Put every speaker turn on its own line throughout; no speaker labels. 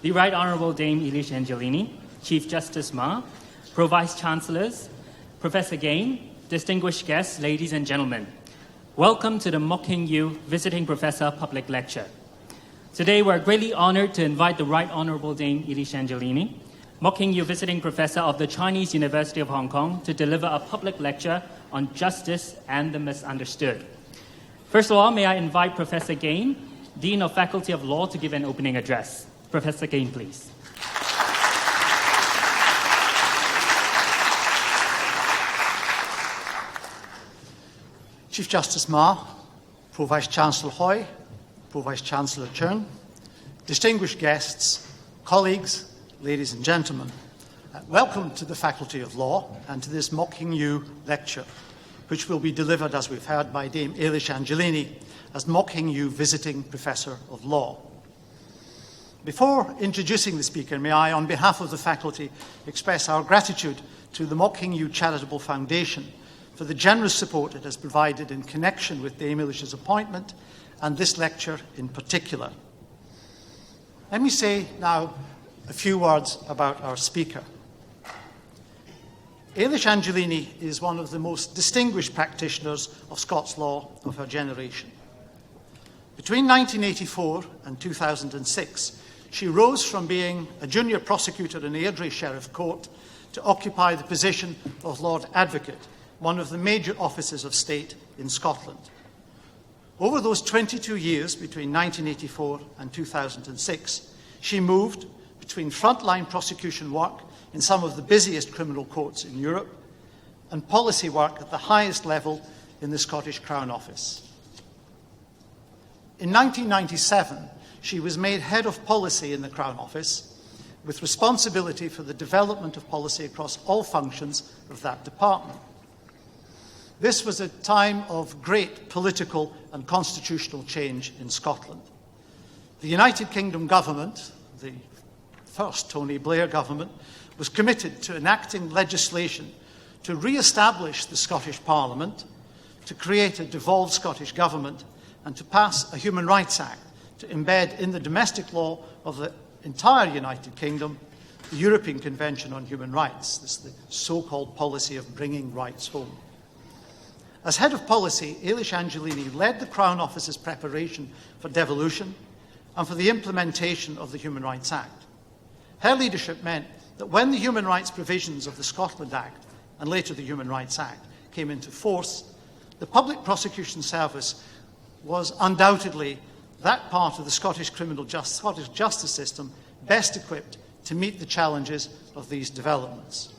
the Right Honourable Dame Elish Angiolini, Chief Justice Ma, Pro-Vice-Chancellors, Professor Gain, distinguished guests, ladies and gentlemen. Welcome to the Mocking You Visiting Professor Public Lecture. Today we're greatly honoured to invite the Right Honourable Dame Elish Angiolini, Mocking You Visiting Professor of the Chinese University of Hong Kong, to deliver a public lecture on justice and the misunderstood. First of all, may I invite Professor Gain, Dean of Faculty of Law, to give an opening address. Professor Gain, please.
Chief Justice Ma, Pro-Vice-Chancellor Hui, Pro-Vice-Chancellor Cheung, distinguished guests, colleagues, ladies and gentlemen, welcome to the Faculty of Law and to this Mocking You lecture, which will be delivered, as we've heard, by Dame Elish Angiolini as Mocking You Visiting Professor of Law. Before introducing the speaker, may I, on behalf of the faculty, express our gratitude to the Mocking You Charitable Foundation for the generous support it has provided in connection with Dame Elish's appointment and this lecture in particular. Let me say now a few words about our speaker. Elish Angiolini is one of the most distinguished practitioners of Scots law of her generation. Between 1984 and 2006, she rose from being a junior prosecutor in Airdrie Sheriff Court to occupy the position of Lord Advocate, one of the major offices of state in Scotland. Over those 22 years, between 1984 and 2006, she moved between frontline prosecution work in some of the busiest criminal courts in Europe and policy work at the highest level in the Scottish Crown Office. In 1997, she was made head of policy in the Crown Office, with responsibility for the development of policy across all functions of that department. This was a time of great political and constitutional change in Scotland. The United Kingdom government, the first Tony Blair government, was committed to enacting legislation to re-establish the Scottish Parliament, to create a devolved Scottish government, and to pass a Human Rights Act to embed in the domestic law of the entire United Kingdom the European Convention on Human Rights. This is the so-called policy of bringing rights home. As head of policy, Elish Angiolini led the Crown Office's preparation for devolution and for the implementation of the Human Rights Act. Her leadership meant that when the human rights provisions of the Scotland Act and later the Human Rights Act came into force, the Public Prosecution Service was undoubtedly that part of the Scottish Scottish justice system best equipped to meet the challenges of these developments.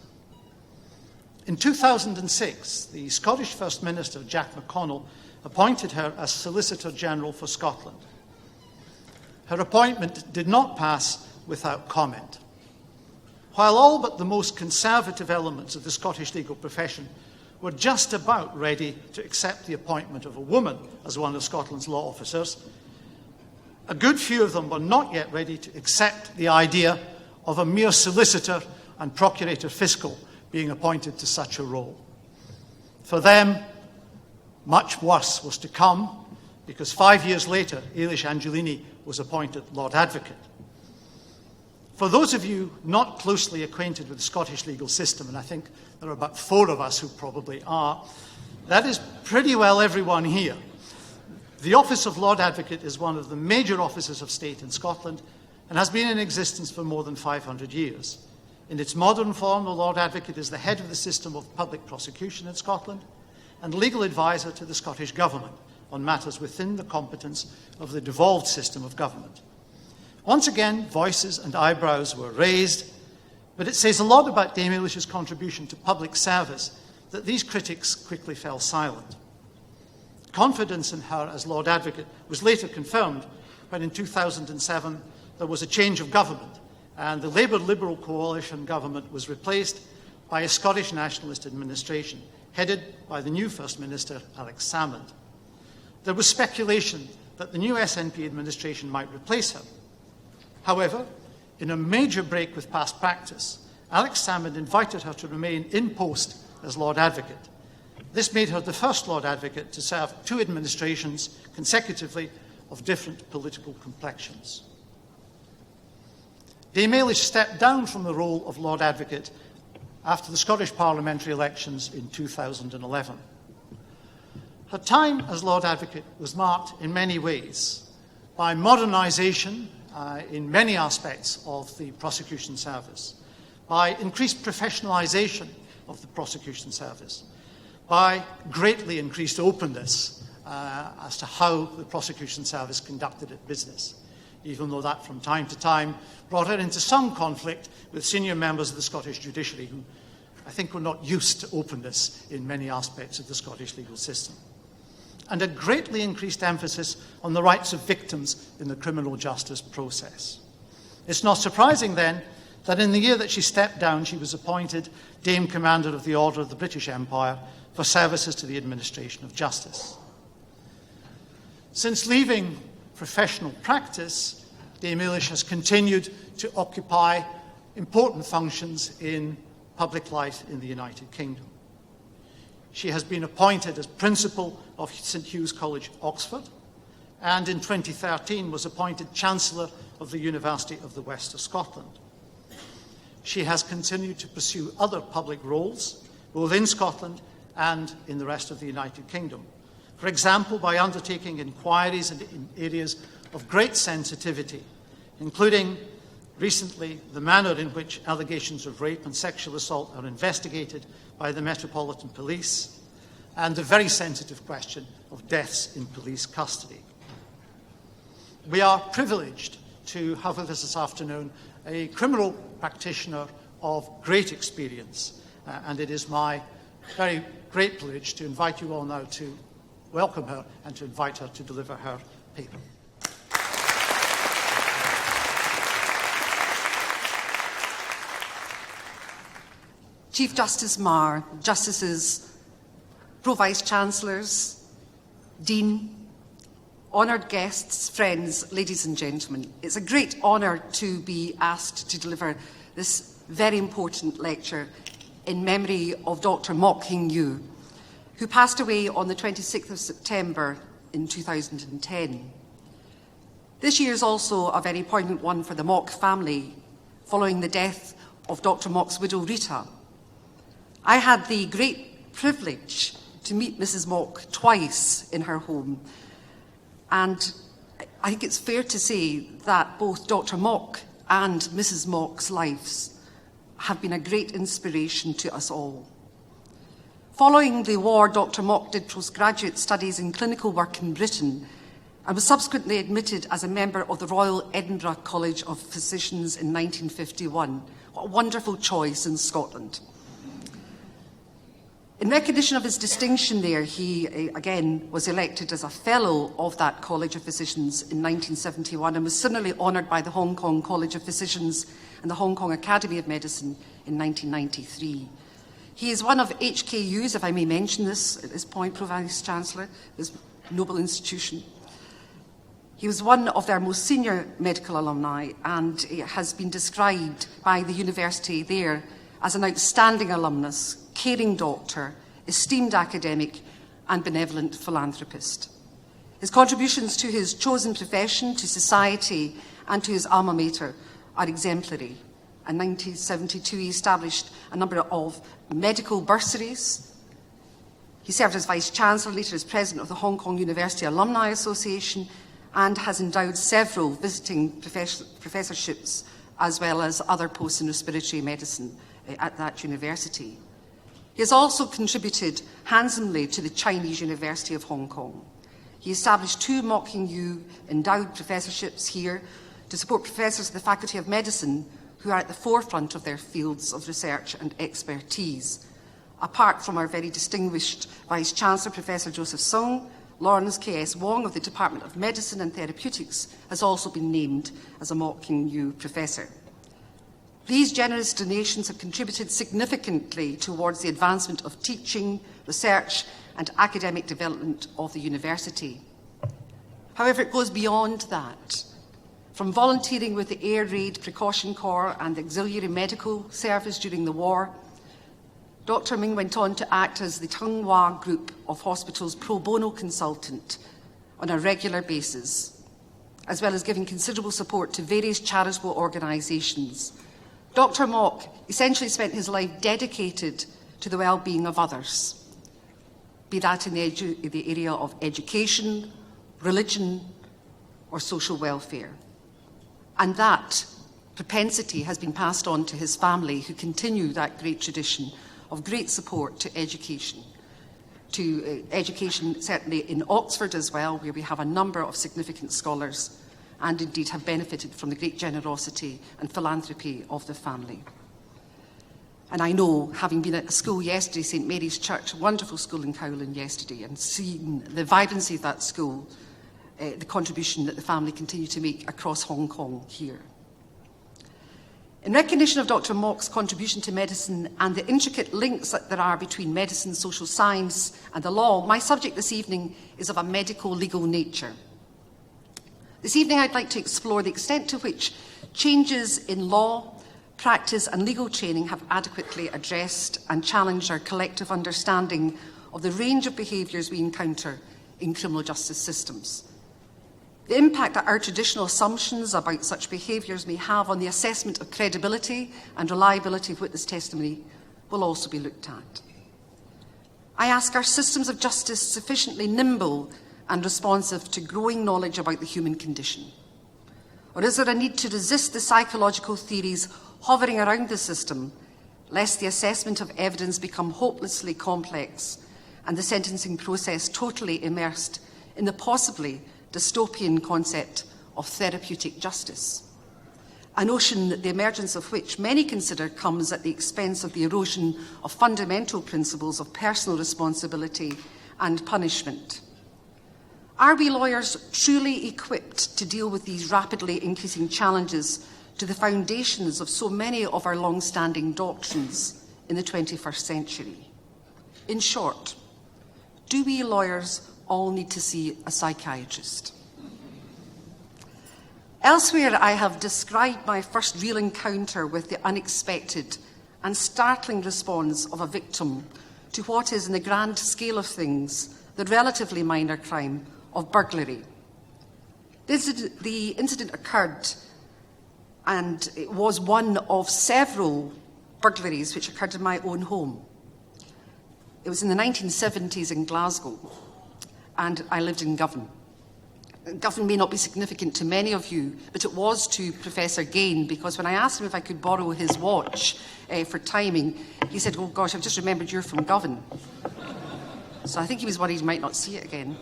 In 2006, the Scottish First Minister, Jack McConnell, appointed her as Solicitor General for Scotland. Her appointment did not pass without comment. While all but the most conservative elements of the Scottish legal profession were just about ready to accept the appointment of a woman as one of Scotland's law officers, a good few of them were not yet ready to accept the idea of a mere solicitor and procurator fiscal being appointed to such a role. For them, much worse was to come, because 5 years later, Elish Angiolini was appointed Lord Advocate. For those of you not closely acquainted with the Scottish legal system, and I think there are about 4 of us who probably are, that is pretty well everyone here. The office of Lord Advocate is one of the major offices of state in Scotland and has been in existence for more than 500 years. In its modern form, the Lord Advocate is the head of the system of public prosecution in Scotland and legal advisor to the Scottish Government on matters within the competence of the devolved system of government. Once again, voices and eyebrows were raised, but it says a lot about Dame Elish's contribution to public service that these critics quickly fell silent. Confidence in her as Lord Advocate was later confirmed when in 2007 there was a change of government and the Labour-Liberal coalition government was replaced by a Scottish nationalist administration headed by the new First Minister, Alex Salmond. There was speculation that the new SNP administration might replace her. However, in a major break with past practice, Alex Salmond invited her to remain in post as Lord Advocate. This made her the first Lord Advocate to serve 2 administrations consecutively of different political complexions. Dame Elish stepped down from the role of Lord Advocate after the Scottish parliamentary elections in 2011. Her time as Lord Advocate was marked in many ways by modernisation in many aspects of the prosecution service, by increased professionalisation of the prosecution service, by greatly increased openness as to how the prosecution service conducted its business, even though that from time to time brought her into some conflict with senior members of the Scottish judiciary who I think were not used to openness in many aspects of the Scottish legal system. And a greatly increased emphasis on the rights of victims in the criminal justice process. It's not surprising then that in the year that she stepped down, she was appointed Dame Commander of the Order of the British Empire for services to the administration of justice. Since leaving professional practice, Dame Elish has continued to occupy important functions in public life in the United Kingdom. She has been appointed as Principal of St Hugh's College, Oxford, and in 2013 was appointed Chancellor of the University of the West of Scotland. She has continued to pursue other public roles, both in Scotland and in the rest of the United Kingdom. For example, by undertaking inquiries in areas of great sensitivity, including recently the manner in which allegations of rape and sexual assault are investigated by the Metropolitan Police, and the very sensitive question of deaths in police custody. We are privileged to have with us this afternoon a criminal practitioner of great experience, and it is my very great privilege to invite you all now to welcome her and to invite her to deliver her paper.
Chief Justice Marr, Justices, Pro-Vice-Chancellors, Dean, honoured guests, friends, ladies and gentlemen, it's a great honour to be asked to deliver this very important lecture in memory of Dr. Mok Hing-Yew, who passed away on the 26th of September in 2010. This year is also a very poignant one for the Mok family, following the death of Dr. Mok's widow, Rita. I had the great privilege to meet Mrs. Mok twice in her home, and I think it's fair to say that both Dr. Mok and Mrs. Mok's lives have been a great inspiration to us all. Following the war, Dr. Mok did postgraduate studies in clinical work in Britain and was subsequently admitted as a member of the Royal Edinburgh College of Physicians in 1951. What a wonderful choice in Scotland. In recognition of his distinction there, he again was elected as a Fellow of that College of Physicians in 1971 and was similarly honoured by the Hong Kong College of Physicians and the Hong Kong Academy of Medicine in 1993. He is one of HKU's, if I may mention this at this point, Pro-Vice-Chancellor, this noble institution. He was one of their most senior medical alumni and has been described by the university there as an outstanding alumnus, caring doctor, esteemed academic and benevolent philanthropist. His contributions to his chosen profession, to society and to his alma mater are exemplary. In 1972 he established a number of medical bursaries. He served as Vice-Chancellor, later as President of the Hong Kong University Alumni Association, and has endowed several visiting professorships as well as other posts in respiratory medicine at that university. He has also contributed handsomely to the Chinese University of Hong Kong. He established 2 Mok Hing-Yew endowed professorships here to support professors of the Faculty of Medicine who are at the forefront of their fields of research and expertise. Apart from our very distinguished Vice-Chancellor, Professor Joseph Sung, Lawrence K.S. Wong of the Department of Medicine and Therapeutics has also been named as a Mok Hing-Yew Professor. These generous donations have contributed significantly towards the advancement of teaching, research and academic development of the university. However, it goes beyond that. From volunteering with the Air Raid Precaution Corps and the Auxiliary Medical Service during the war, Dr. Ming went on to act as the Tung Hua Group of Hospitals pro bono consultant on a regular basis. as well as giving considerable support to various charitable organisations. Dr. Mock essentially spent his life dedicated to the well-being of others, be that in the area of education, religion, or social welfare. And that propensity has been passed on to his family, who continue that great tradition of great support to education certainly in Oxford as well, where we have a number of significant scholars and indeed have benefited from the great generosity and philanthropy of the family. And I know, having been at a school yesterday, St Mary's Church, a wonderful school in Cowlin yesterday, and seen the vibrancy of that school, the contribution that the family continue to make across Hong Kong here. In recognition of Dr. Mock's contribution to medicine and the intricate links that there are between medicine, social science and the law, my subject this evening is of a medico-legal nature. This evening I'd like to explore the extent to which changes in law, practice and legal training have adequately addressed and challenged our collective understanding of the range of behaviours we encounter in criminal justice systems. The impact that our traditional assumptions about such behaviours may have on the assessment of credibility and reliability of witness testimony will also be looked at. I ask, are systems of justice sufficiently nimble and responsive to growing knowledge about the human condition? Or is there a need to resist the psychological theories hovering around the system, lest the assessment of evidence become hopelessly complex and the sentencing process totally immersed in the possibly dystopian concept of therapeutic justice, a notion the emergence of which many consider comes at the expense of the erosion of fundamental principles of personal responsibility and punishment. Are we lawyers truly equipped to deal with these rapidly increasing challenges to the foundations of so many of our long-standing doctrines in the 21st century? In short, do we lawyers all need to see a psychiatrist? Elsewhere, I have described my first real encounter with the unexpected and startling response of a victim to what is, in the grand scale of things, the relatively minor crime of burglary. The incident occurred, and it was one of several burglaries which occurred in my own home. It was in the 1970s in Glasgow, and I lived in Govan. Govan may not be significant to many of you, but it was to Professor Gain, because when I asked him if I could borrow his watch for timing, he said, "Oh gosh, I've just remembered you're from Govan." So I think he was worried he might not see it again.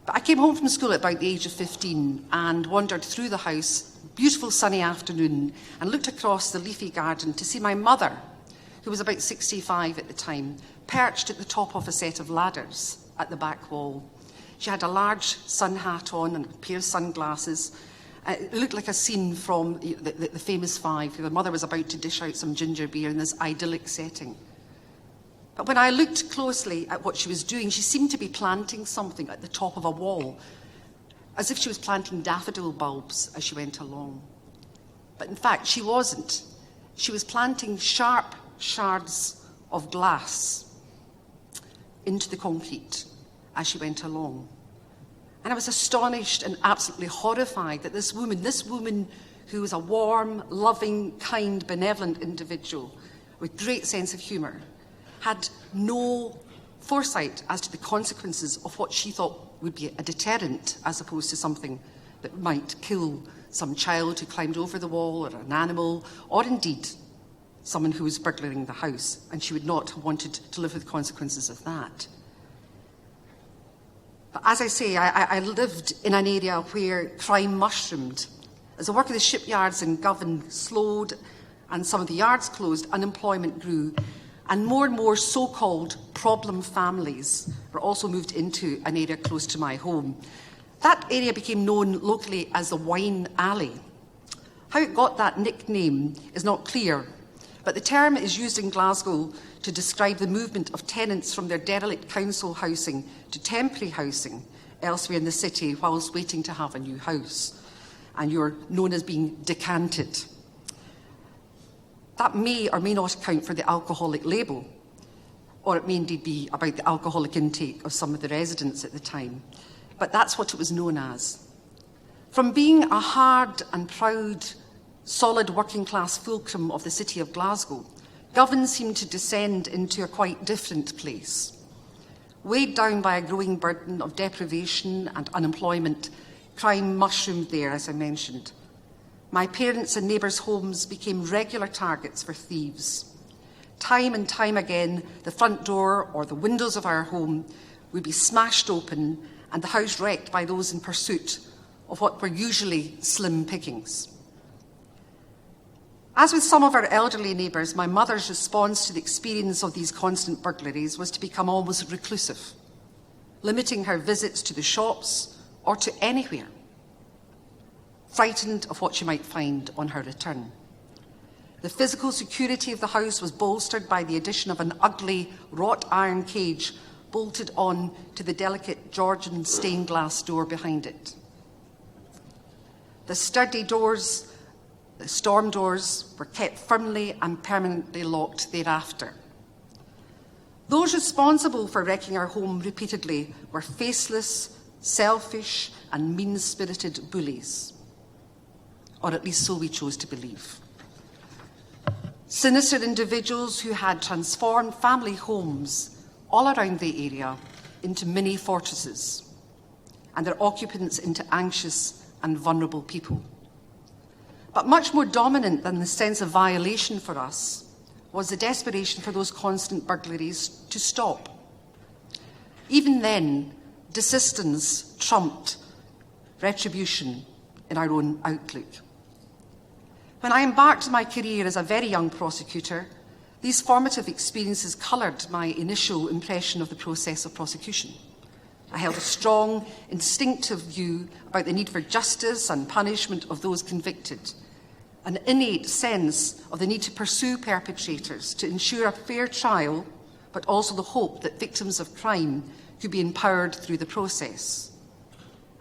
But I came home from school at about the age of 15 and wandered through the house, beautiful sunny afternoon, and looked across the leafy garden to see my mother, who was about 65 at the time, perched at the top of a set of ladders at the back wall. She had a large sun hat on and a pair of sunglasses. It looked like a scene from the famous Five. The mother was about to dish out some ginger beer in this idyllic setting. But when I looked closely at what she was doing, she seemed to be planting something at the top of a wall, as if she was planting daffodil bulbs as she went along. But in fact, she wasn't. She was planting sharp shards of glass into the concrete as she went along. And I was astonished and absolutely horrified that this woman who was a warm, loving, kind, benevolent individual with great sense of humour, had no foresight as to the consequences of what she thought would be a deterrent, as opposed to something that might kill some child who climbed over the wall, or an animal, or indeed someone who was burglaring the house, and she would not have wanted to live with the consequences of that. But as I say, I lived in an area where crime mushroomed. As the work of the shipyards in Govan slowed and some of the yards closed, unemployment grew, and more so-called problem families were also moved into an area close to my home. That area became known locally as the Wine Alley. How it got that nickname is not clear, but the term is used in Glasgow to describe the movement of tenants from their derelict council housing to temporary housing elsewhere in the city whilst waiting to have a new house. And you're known as being decanted. That may or may not account for the alcoholic label, or it may indeed be about the alcoholic intake of some of the residents at the time. but that's what it was known as. From being a hard and proud, solid working class fulcrum of the city of Glasgow, Govan seemed to descend into a quite different place. Weighed down by a growing burden of deprivation and unemployment, crime mushroomed there, as I mentioned. My parents' and neighbours' homes became regular targets for thieves. Time and time again, the front door or the windows of our home would be smashed open and the house wrecked by those in pursuit of what were usually slim pickings. As with some of our elderly neighbours, my mother's response to the experience of these constant burglaries was to become almost reclusive, limiting her visits to the shops or to anywhere, frightened of what she might find on her return. The physical security of the house was bolstered by the addition of an ugly wrought iron cage bolted on to the delicate Georgian stained glass door behind it. The sturdy doors, the storm doors, were kept firmly and permanently locked thereafter. Those responsible for wrecking our home repeatedly were faceless, selfish, and mean-spirited bullies. Or at least so we chose to believe. Sinister individuals who had transformed family homes all around the area into mini fortresses, and their occupants into anxious and vulnerable people. But much more dominant than the sense of violation for us was the desperation for those constant burglaries to stop. Even then, desistance trumped retribution in our own outlook. When I embarked on my career as a very young prosecutor, these formative experiences coloured my initial impression of the process of prosecution. I held a strong, instinctive view about the need for justice and punishment of those convicted, an innate sense of the need to pursue perpetrators to ensure a fair trial, but also the hope that victims of crime could be empowered through the process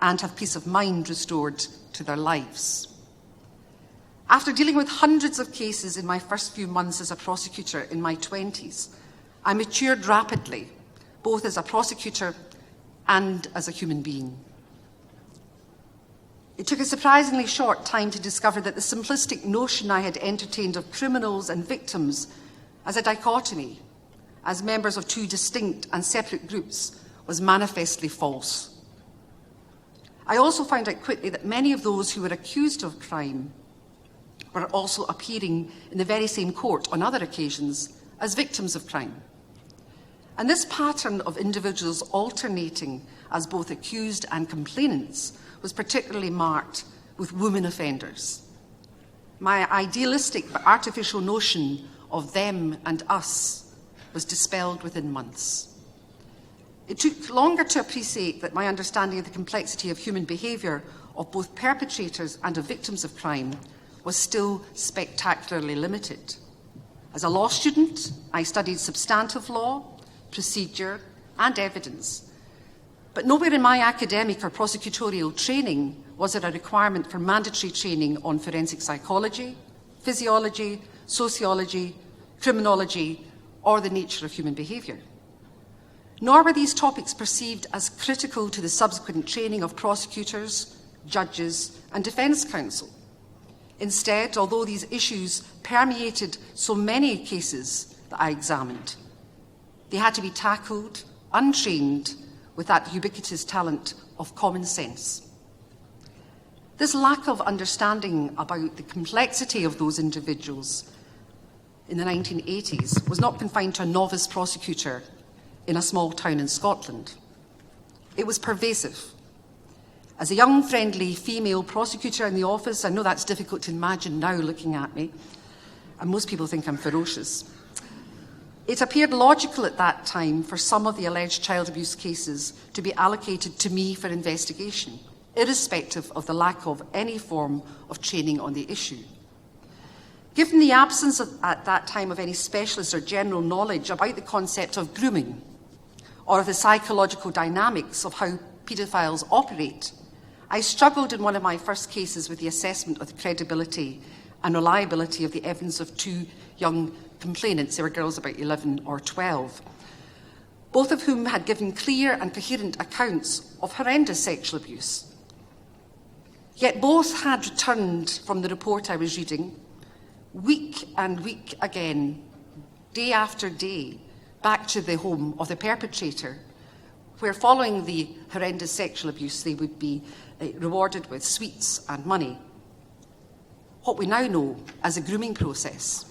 and have peace of mind restored to their lives. After dealing with hundreds of cases in my first few months as a prosecutor in my 20s, I matured rapidly, both as a prosecutor and as a human being. It took a surprisingly short time to discover that the simplistic notion I had entertained of criminals and victims as a dichotomy, as members of two distinct and separate groups, was manifestly false. I also found out quickly that many of those who were accused of crime were also appearing in the very same court on other occasions as victims of crime. And this pattern of individuals alternating as both accused and complainants was particularly marked with women offenders. My idealistic but artificial notion of them and us was dispelled within months. It took longer to appreciate that my understanding of the complexity of human behaviour of both perpetrators and of victims of crime was still spectacularly limited. As a law student, I studied substantive law, procedure, and evidence. But nowhere in my academic or prosecutorial training was there a requirement for mandatory training on forensic psychology, physiology, sociology, criminology, or the nature of human behaviour. Nor were these topics perceived as critical to the subsequent training of prosecutors, judges, and defence counsel. Instead, although these issues permeated so many cases that I examined, they had to be tackled, untrained, with that ubiquitous talent of common sense. This lack of understanding about the complexity of those individuals in the 1980s was not confined to a novice prosecutor in a small town in Scotland. It was pervasive. As a young, friendly female prosecutor in the office, I know that's difficult to imagine now looking at me, and most people think I'm ferocious. It appeared logical at that time for some of the alleged child abuse cases to be allocated to me for investigation, irrespective of the lack of any form of training on the issue. Given the absence at that time of any specialist or general knowledge about the concept of grooming, or of the psychological dynamics of how paedophiles operate, I struggled in one of my first cases with the assessment of the credibility and reliability of the evidence of two young complainants. They were girls about 11 or 12. both of whom had given clear and coherent accounts of horrendous sexual abuse. Yet both had returned from the report I was reading, week and week again, day after day, back to the home of the perpetrator, where following the horrendous sexual abuse they would be rewarded with sweets and money. What we now know as a grooming process.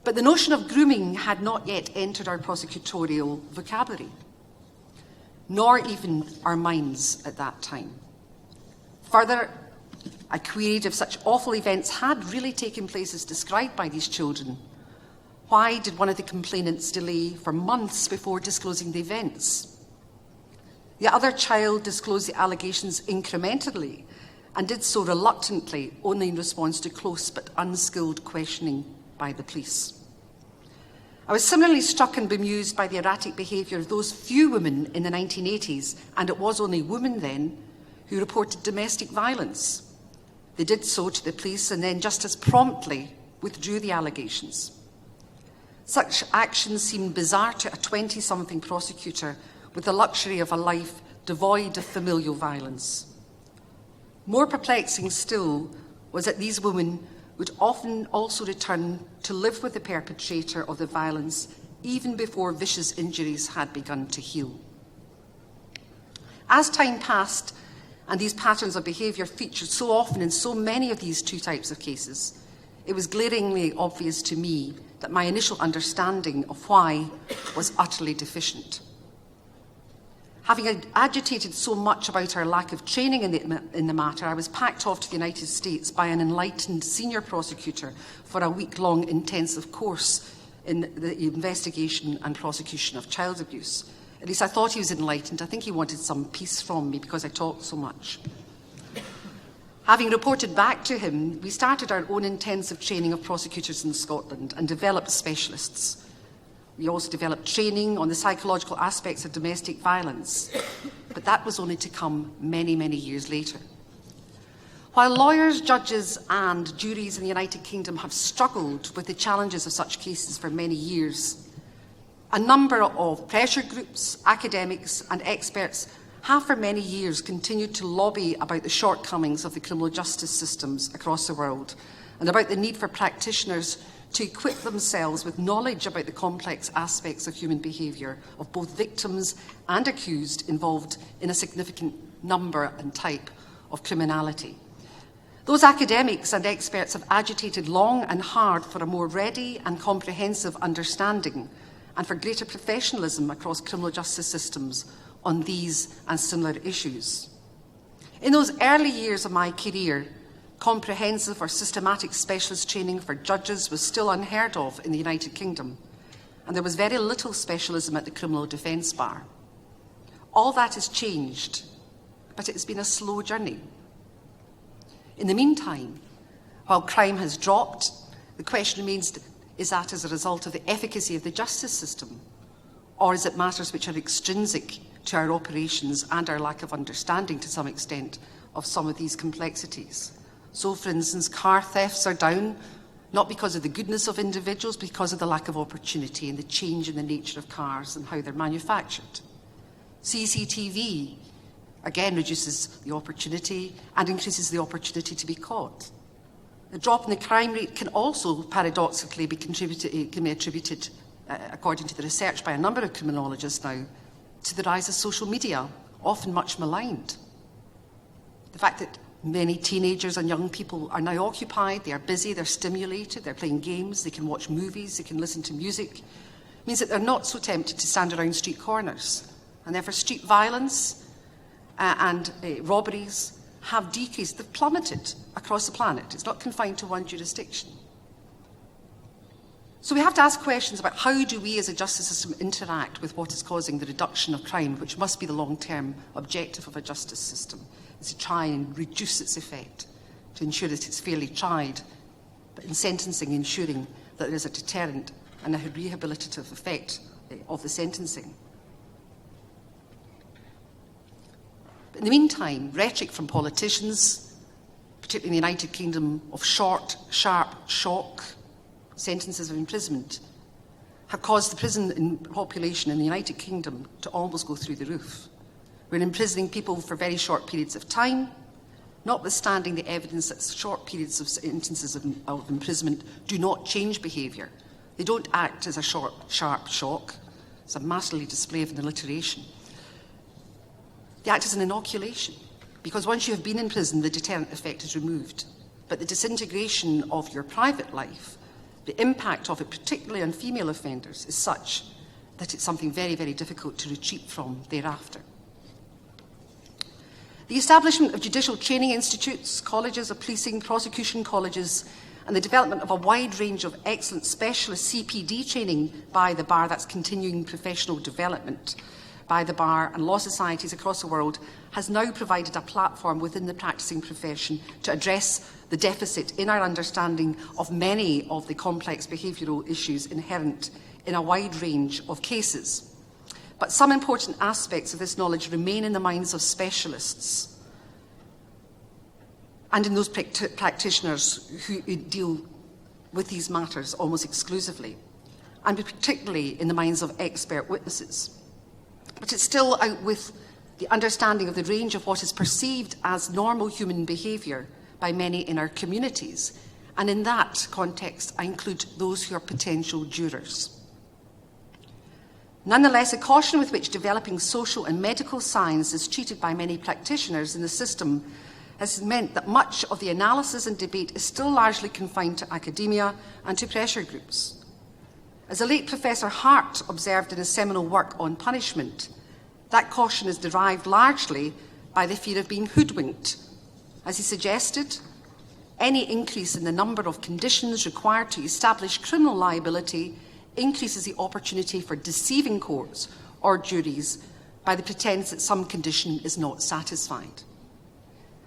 But the notion of grooming had not yet entered our prosecutorial vocabulary, nor even our minds at that time. Further, I queried if such awful events had really taken place as described by these children. Why did one of the complainants delay for months before disclosing the events? The other child disclosed the allegations incrementally and did so reluctantly, only in response to close but unskilled questioning by the police. I was similarly struck and bemused by the erratic behaviour of those few women in the 1980s, and it was only women then, who reported domestic violence. They did so to the police and then just as promptly withdrew the allegations. Such actions seemed bizarre to a 20-something prosecutor with the luxury of a life devoid of familial violence. More perplexing still was that these women would often also return to live with the perpetrator of the violence even before vicious injuries had begun to heal. As time passed, and these patterns of behaviour featured so often in so many of these two types of cases, it was glaringly obvious to me that my initial understanding of why was utterly deficient. Having agitated so much about our lack of training in the matter, I was packed off to the United States by an enlightened senior prosecutor for a week-long intensive course in the investigation and prosecution of child abuse. At least I thought he was enlightened. I think he wanted some peace from me because I talked so much. Having reported back to him, we started our own intensive training of prosecutors in Scotland and developed specialists. We also developed training on the psychological aspects of domestic violence, but that was only to come many, many years later. While lawyers, judges and juries in the United Kingdom have struggled with the challenges of such cases for many years, a number of pressure groups, academics and experts have for many years continued to lobby about the shortcomings of the criminal justice systems across the world and about the need for practitioners to equip themselves with knowledge about the complex aspects of human behaviour of both victims and accused involved in a significant number and type of criminality. Those academics and experts have agitated long and hard for a more ready and comprehensive understanding and for greater professionalism across criminal justice systems on these and similar issues. In those early years of my career, comprehensive or systematic specialist training for judges was still unheard of in the United Kingdom, and there was very little specialism at the criminal defence bar. All that has changed, but it's been a slow journey. In the meantime, while crime has dropped, the question remains, is that as a result of the efficacy of the justice system, or is it matters which are extrinsic to our operations and our lack of understanding to some extent of some of these complexities? So, for instance, car thefts are down, not because of the goodness of individuals, but because of the lack of opportunity and the change in the nature of cars and how they're manufactured. CCTV, again, reduces the opportunity and increases the opportunity to be caught. The drop in the crime rate can also paradoxically be attributed, according to the research by a number of criminologists now, to the rise of social media, often much maligned. The fact that many teenagers and young people are now occupied, they are busy, they're stimulated, they're playing games, they can watch movies, they can listen to music, means that they're not so tempted to stand around street corners. And therefore street violence and robberies have decreased, they've plummeted across the planet. It's not confined to one jurisdiction. So we have to ask questions about how do we as a justice system interact with what is causing the reduction of crime, which must be the long-term objective of a justice system, is to try and reduce its effect, to ensure that it's fairly tried, but in sentencing ensuring that there is a deterrent and a rehabilitative effect of the sentencing. But in the meantime, rhetoric from politicians, particularly in the United Kingdom, of short, sharp shock sentences of imprisonment, have caused the prison population in the United Kingdom to almost go through the roof. We're imprisoning people for very short periods of time, notwithstanding the evidence that short periods of instances of imprisonment do not change behaviour. They don't act as a short, sharp shock. It's a masterly display of an alliteration. They act as an inoculation, because once you have been in prison, the deterrent effect is removed. But the disintegration of your private life, the impact of it, particularly on female offenders, is such that it's something very, very difficult to retreat from thereafter. The establishment of judicial training institutes, colleges of policing, prosecution colleges, and the development of a wide range of excellent specialist CPD training by the Bar, that's continuing professional development by the Bar and law societies across the world, has now provided a platform within the practising profession to address the deficit in our understanding of many of the complex behavioural issues inherent in a wide range of cases. But some important aspects of this knowledge remain in the minds of specialists and in those practitioners who deal with these matters almost exclusively, and particularly in the minds of expert witnesses. But it's still out with the understanding of the range of what is perceived as normal human behaviour by many in our communities, and in that context I include those who are potential jurors. Nonetheless, the caution with which developing social and medical science is treated by many practitioners in the system has meant that much of the analysis and debate is still largely confined to academia and to pressure groups. As the late Professor Hart observed in his seminal work on punishment, that caution is derived largely by the fear of being hoodwinked. As he suggested, any increase in the number of conditions required to establish criminal liability increases the opportunity for deceiving courts or juries by the pretence that some condition is not satisfied.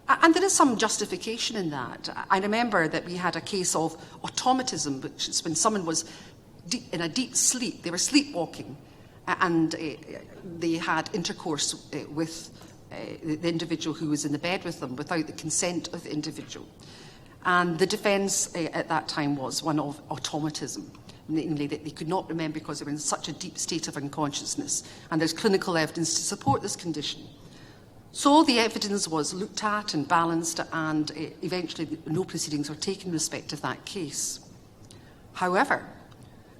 And there is some justification in that. I remember that we had a case of automatism, which is when someone was in a deep sleep. They were sleepwalking, and they had intercourse with the individual who was in the bed with them without the consent of the individual. And the defence at that time was one of automatism, namely that they could not remember because they were in such a deep state of unconsciousness, and there's clinical evidence to support this condition. So the evidence was looked at and balanced, and eventually no proceedings were taken in respect of that case. However,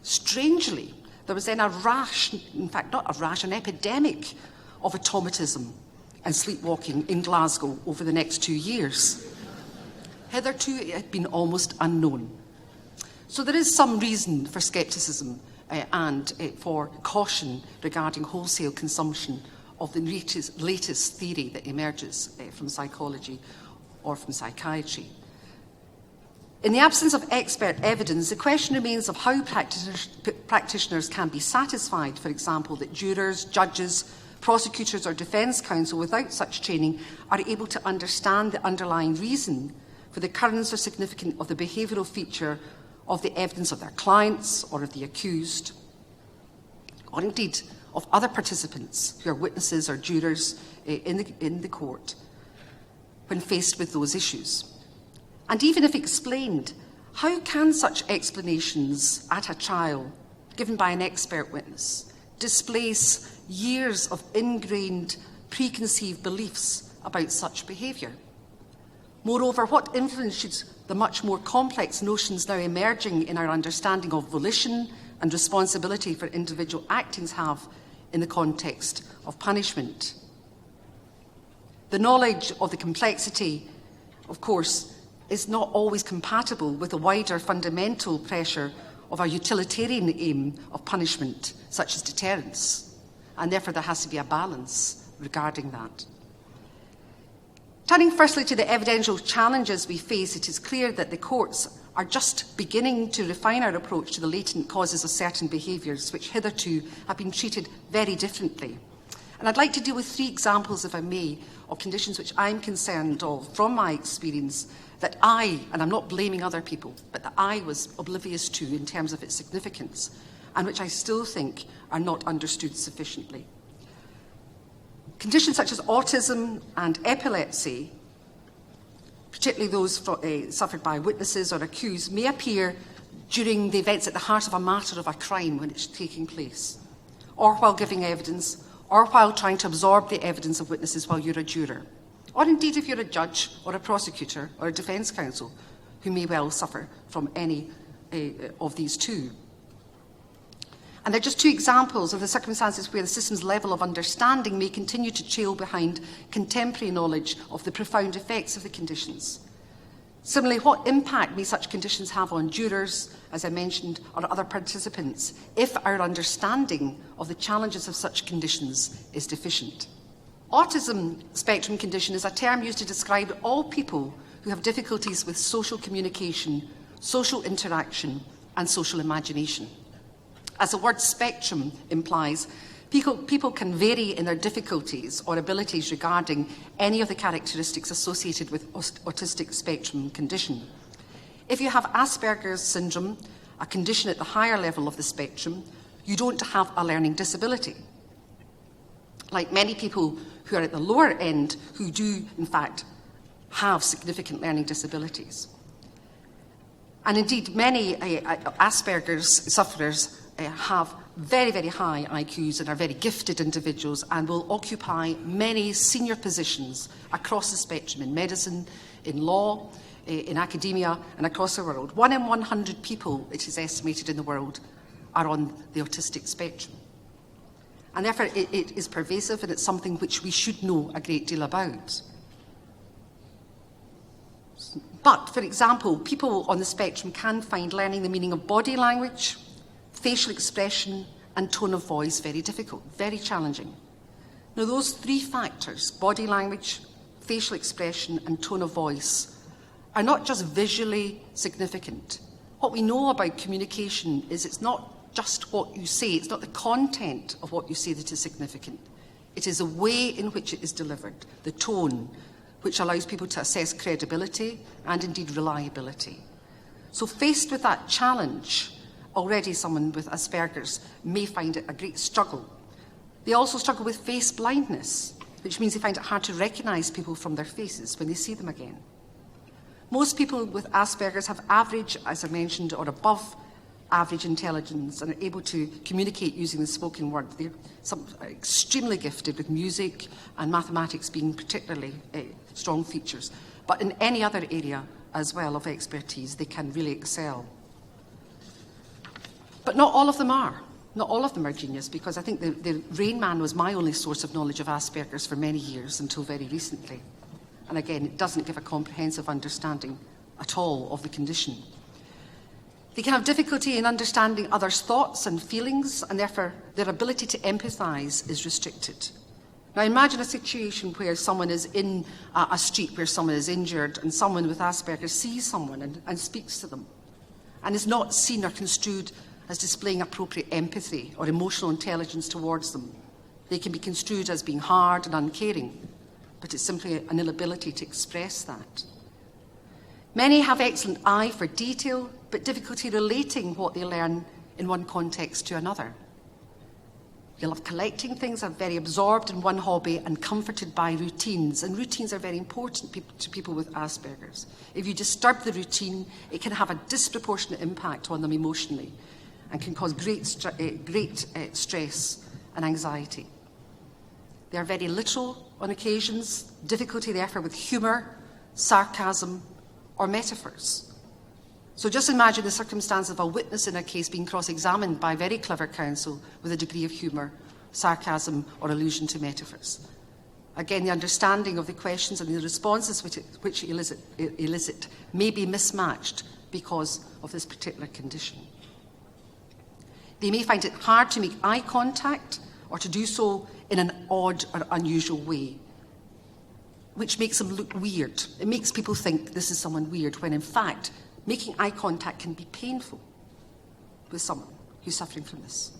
strangely, there was then a rash, in fact not a rash, an epidemic of automatism and sleepwalking in Glasgow over the next 2 years. Hitherto it had been almost unknown. So there is some reason for scepticism and for caution regarding wholesale consumption of the latest theory that emerges from psychology or from psychiatry. In the absence of expert evidence, the question remains of how practitioners can be satisfied, for example, that jurors, judges, prosecutors or defence counsel without such training are able to understand the underlying reason for the occurrence or significance of the behavioural feature of the evidence of their clients or of the accused, or indeed of other participants who are witnesses or jurors in the court when faced with those issues. And even if explained, how can such explanations at a trial, given by an expert witness, displace years of ingrained preconceived beliefs about such behaviour? Moreover, what influence should the much more complex notions now emerging in our understanding of volition and responsibility for individual actings have in the context of punishment? The knowledge of the complexity, of course, is not always compatible with the wider fundamental pressure of a utilitarian aim of punishment, such as deterrence, and therefore there has to be a balance regarding that. Turning firstly to the evidential challenges we face, it is clear that the courts are just beginning to refine our approach to the latent causes of certain behaviours which hitherto have been treated very differently. And I'd like to deal with 3 examples, if I may, of conditions which I'm concerned of from my experience that I, and I'm not blaming other people, but that I was oblivious to in terms of its significance, and which I still think are not understood sufficiently. Conditions such as autism and epilepsy, particularly those suffered by witnesses or accused, may appear during the events at the heart of a matter of a crime when it's taking place, or while giving evidence, or while trying to absorb the evidence of witnesses while you're a juror, or indeed if you're a judge or a prosecutor or a defence counsel who may well suffer from any of these two. And they're just two examples of the circumstances where the system's level of understanding may continue to trail behind contemporary knowledge of the profound effects of the conditions. Similarly, what impact may such conditions have on jurors, as I mentioned, or other participants, if our understanding of the challenges of such conditions is deficient? Autism spectrum condition is a term used to describe all people who have difficulties with social communication, social interaction, and social imagination. As the word spectrum implies, people can vary in their difficulties or abilities regarding any of the characteristics associated with autistic spectrum condition. If you have Asperger's syndrome, a condition at the higher level of the spectrum, you don't have a learning disability. Like many people who are at the lower end who do, in fact, have significant learning disabilities. And indeed, many Asperger's sufferers have very, very high IQs and are very gifted individuals and will occupy many senior positions across the spectrum in medicine, in law, in academia and across the world. 1 in 100 people, it is estimated in the world, are on the autistic spectrum. And therefore it is pervasive and it's something which we should know a great deal about. But, for example, people on the spectrum can find learning the meaning of body language, facial expression and tone of voice very difficult, very challenging. Now those three factors, body language, facial expression and tone of voice, are not just visually significant. What we know about communication is it's not just what you say, it's not the content of what you say that is significant. It is the way in which it is delivered, the tone, which allows people to assess credibility and indeed reliability. So faced with that challenge, already someone with Asperger's may find it a great struggle. They also struggle with face blindness, which means they find it hard to recognise people from their faces when they see them again. Most people with Asperger's have average, as I mentioned, or above average intelligence and are able to communicate using the spoken word. They're extremely gifted with music and mathematics being particularly strong features. But in any other area as well of expertise, they can really excel. But not all of them are. Not all of them are genius, because I think the Rain Man was my only source of knowledge of Asperger's for many years until very recently. And again, it doesn't give a comprehensive understanding at all of the condition. They can have difficulty in understanding others' thoughts and feelings, and therefore their ability to empathise is restricted. Now imagine a situation where someone is in a street where someone is injured and someone with Asperger's sees someone and speaks to them and is not seen or construed as displaying appropriate empathy or emotional intelligence towards them. They can be construed as being hard and uncaring, but it's simply an inability to express that. Many have excellent eye for detail, but difficulty relating what they learn in one context to another. They love collecting things, are very absorbed in one hobby and comforted by routines, and routines are very important to people with Asperger's. If you disturb the routine, it can have a disproportionate impact on them emotionally and can cause great stress and anxiety. They are very literal on occasions, difficulty therefore with humour, sarcasm, or metaphors. So just imagine the circumstance of a witness in a case being cross-examined by very clever counsel with a degree of humour, sarcasm, or allusion to metaphors. Again, the understanding of the questions and the responses which elicit may be mismatched because of this particular condition. They may find it hard to make eye contact or to do so in an odd or unusual way, which makes them look weird. It makes people think this is someone weird, when in fact, making eye contact can be painful with someone who's suffering from this.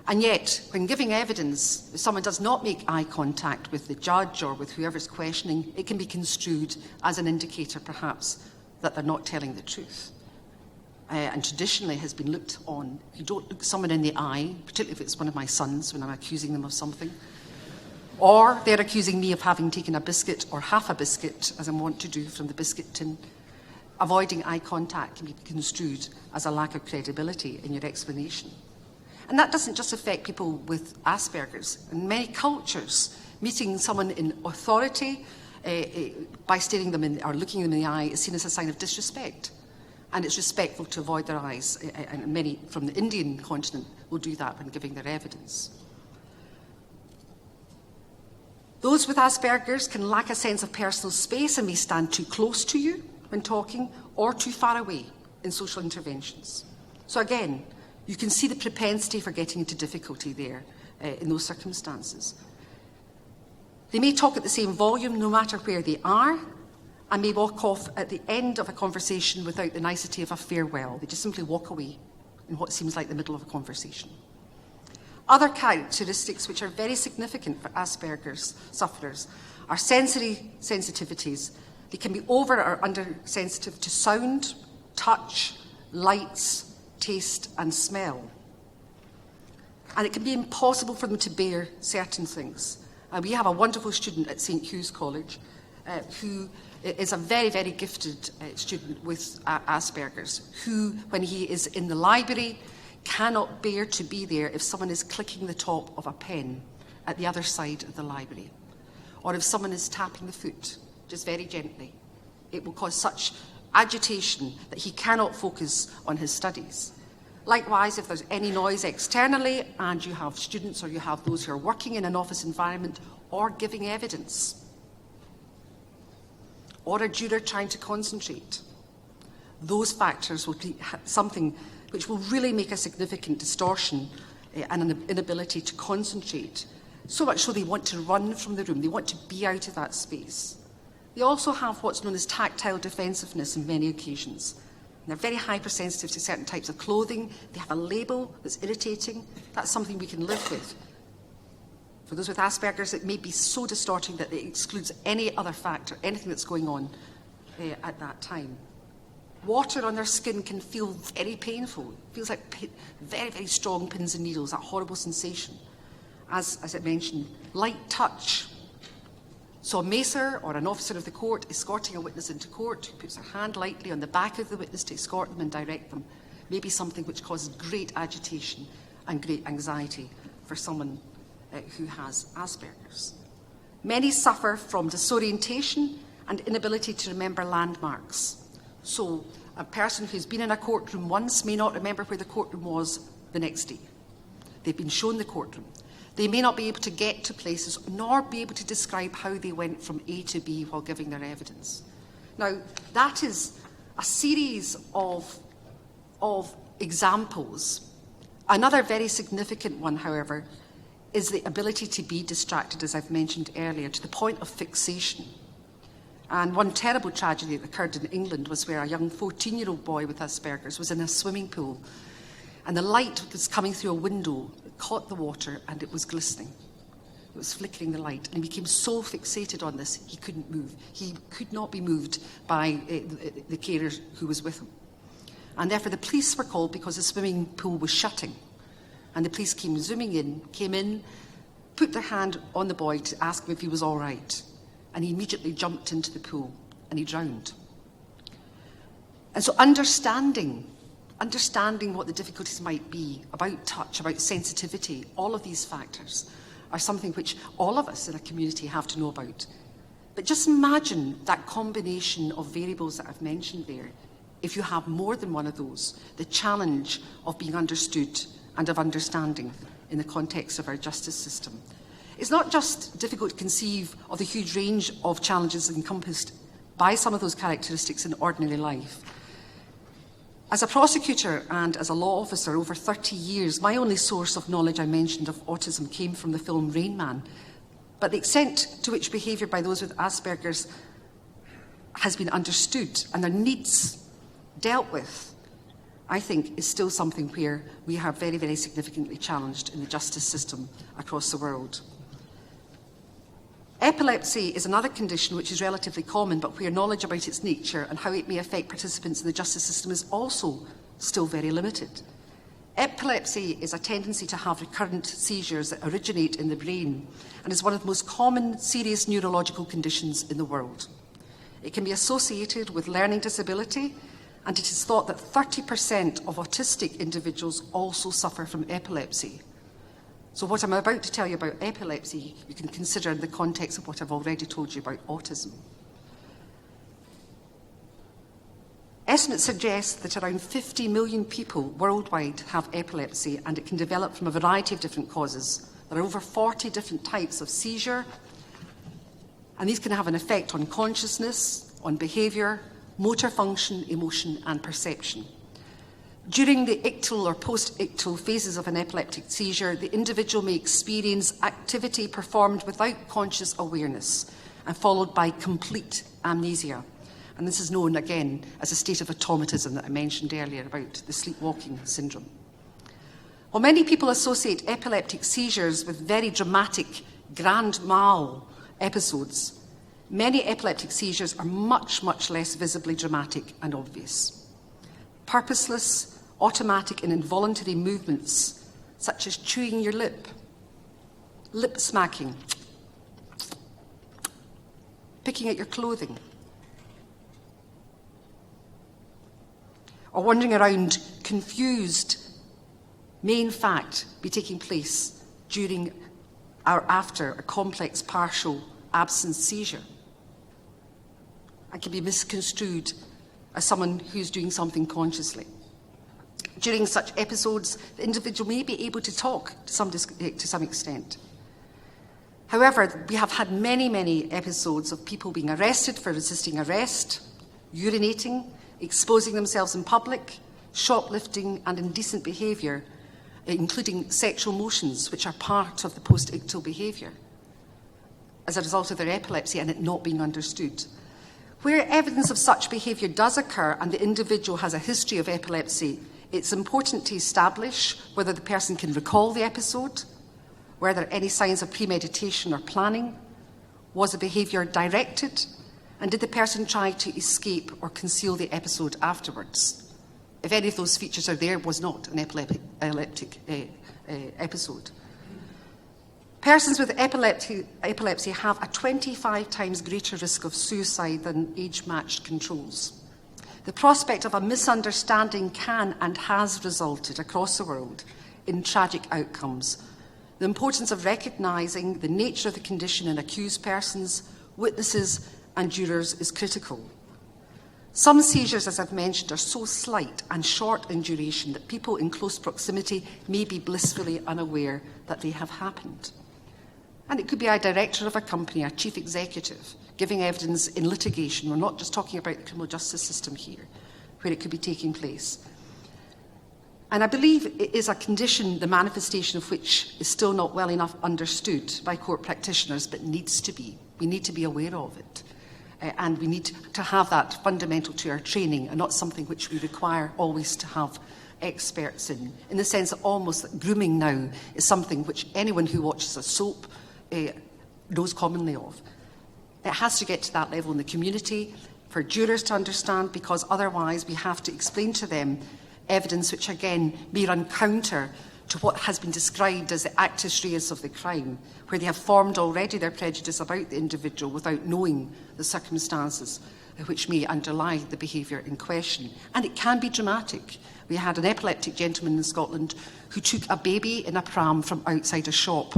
And yet, when giving evidence, if someone does not make eye contact with the judge or with whoever's questioning, it can be construed as an indicator, perhaps, that they're not telling the truth. And traditionally has been looked on. If you don't look someone in the eye, particularly if it's one of my sons when I'm accusing them of something, or they're accusing me of having taken a biscuit or half a biscuit, as I'm wont to do from the biscuit tin, Avoiding eye contact can be construed as a lack of credibility in your explanation. And that doesn't just affect people with Asperger's. In many cultures, meeting someone in authority by staring them in or looking them in the eye is seen as a sign of disrespect. And it's respectful to avoid their eyes. And many from the Indian continent will do that when giving their evidence. Those with Asperger's can lack a sense of personal space and may stand too close to you when talking or too far away in social interventions. So again, you can see the propensity for getting into difficulty there in those circumstances. They may talk at the same volume no matter where they are, and may walk off at the end of a conversation without the nicety of a farewell. They just simply walk away in what seems like the middle of a conversation. Other characteristics which are very significant for Asperger's sufferers are sensory sensitivities. They can be over or under sensitive to sound, touch, lights, taste and smell. And it can be impossible for them to bear certain things. We have a wonderful student at St Hugh's College who is a very, very gifted student with Asperger's, who, when he is in the library, cannot bear to be there if someone is clicking the top of a pen at the other side of the library, or if someone is tapping the foot, just very gently. It will cause such agitation that he cannot focus on his studies. Likewise, if there's any noise externally and you have students or you have those who are working in an office environment or giving evidence, or a juror trying to concentrate, those factors will be something which will really make a significant distortion and an inability to concentrate. So much so they want to run from the room, they want to be out of that space. They also have what's known as tactile defensiveness on many occasions. And they're very hypersensitive to certain types of clothing. They have a label that's irritating. That's something we can live with. For those with Asperger's, it may be so distorting that it excludes any other factor, anything that's going on at that time. Water on their skin can feel very painful. It feels like very, very strong pins and needles, that horrible sensation. As I mentioned, light touch. So a macer or an officer of the court escorting a witness into court, who puts their hand lightly on the back of the witness to escort them and direct them, may be something which causes great agitation and great anxiety for someone who has Asperger's. Many suffer from disorientation and inability to remember landmarks. So a person who's been in a courtroom once may not remember where the courtroom was the next day. They've been shown the courtroom. They may not be able to get to places, nor be able to describe how they went from A to B while giving their evidence. Now, that is a series of examples. Another very significant one, however, is the ability to be distracted, as I've mentioned earlier, to the point of fixation. And one terrible tragedy that occurred in England was where a young 14-year-old boy with Asperger's was in a swimming pool, and the light was coming through a window, it caught the water, and it was glistening. It was flickering the light, and he became so fixated on this, he couldn't move. He could not be moved by the carer who was with him. And therefore the police were called because the swimming pool was shutting. And the police came in, put their hand on the boy to ask him if he was all right. And he immediately jumped into the pool and he drowned. And so understanding what the difficulties might be about touch, about sensitivity, all of these factors are something which all of us in a community have to know about. But just imagine that combination of variables that I've mentioned there. If you have more than one of those, the challenge of being understood and of understanding in the context of our justice system. It's not just difficult to conceive of the huge range of challenges encompassed by some of those characteristics in ordinary life. As a prosecutor and as a law officer over 30 years, my only source of knowledge I mentioned of autism came from the film Rain Man. But the extent to which behaviour by those with Asperger's has been understood and their needs dealt with, I think, is still something where we are very, very significantly challenged in the justice system across the world. Epilepsy is another condition which is relatively common, but where knowledge about its nature and how it may affect participants in the justice system is also still very limited. Epilepsy is a tendency to have recurrent seizures that originate in the brain and is one of the most common serious neurological conditions in the world. It can be associated with learning disability, and it is thought that 30% of autistic individuals also suffer from epilepsy. So what I'm about to tell you about epilepsy, you can consider in the context of what I've already told you about autism. Estimates suggest that around 50 million people worldwide have epilepsy, and it can develop from a variety of different causes. There are over 40 different types of seizure, and these can have an effect on consciousness, on behaviour, motor function, emotion, and perception. During the ictal or post-ictal phases of an epileptic seizure, the individual may experience activity performed without conscious awareness and followed by complete amnesia. And this is known, again, as a state of automatism that I mentioned earlier about the sleepwalking syndrome. While many people associate epileptic seizures with very dramatic grand mal episodes, many epileptic seizures are much, much less visibly dramatic and obvious. Purposeless, automatic and involuntary movements, such as chewing your lip smacking, picking at your clothing, or wandering around confused, may in fact be taking place during or after a complex partial absence seizure, and can be misconstrued as someone who's doing something consciously. During such episodes, the individual may be able to talk to some extent. However, we have had many, many episodes of people being arrested for resisting arrest, urinating, exposing themselves in public, shoplifting, and indecent behaviour, including sexual motions, which are part of the post-ictal behaviour, as a result of their epilepsy and it not being understood. Where evidence of such behaviour does occur and the individual has a history of epilepsy, it's important to establish whether the person can recall the episode, were there any signs of premeditation or planning, was the behaviour directed, and did the person try to escape or conceal the episode afterwards? If any of those features are there, was not an epileptic episode. Persons with epilepsy have a 25 times greater risk of suicide than age-matched controls. The prospect of a misunderstanding can and has resulted across the world in tragic outcomes. The importance of recognising the nature of the condition in accused persons, witnesses, and jurors is critical. Some seizures, as I've mentioned, are so slight and short in duration that people in close proximity may be blissfully unaware that they have happened. And it could be a director of a company, a chief executive, giving evidence in litigation. We're not just talking about the criminal justice system here, where it could be taking place. And I believe it is a condition, the manifestation of which is still not well enough understood by court practitioners, but needs to be. We need to be aware of it. And we need to have that fundamental to our training and not something which we require always to have experts in the sense that almost that grooming now is something which anyone who watches a soap knows commonly of. It has to get to that level in the community for jurors to understand, because otherwise we have to explain to them evidence which again may run counter to what has been described as the actus reus of the crime, where they have formed already their prejudice about the individual without knowing the circumstances which may underlie the behaviour in question. And it can be dramatic. We had an epileptic gentleman in Scotland who took a baby in a pram from outside a shop.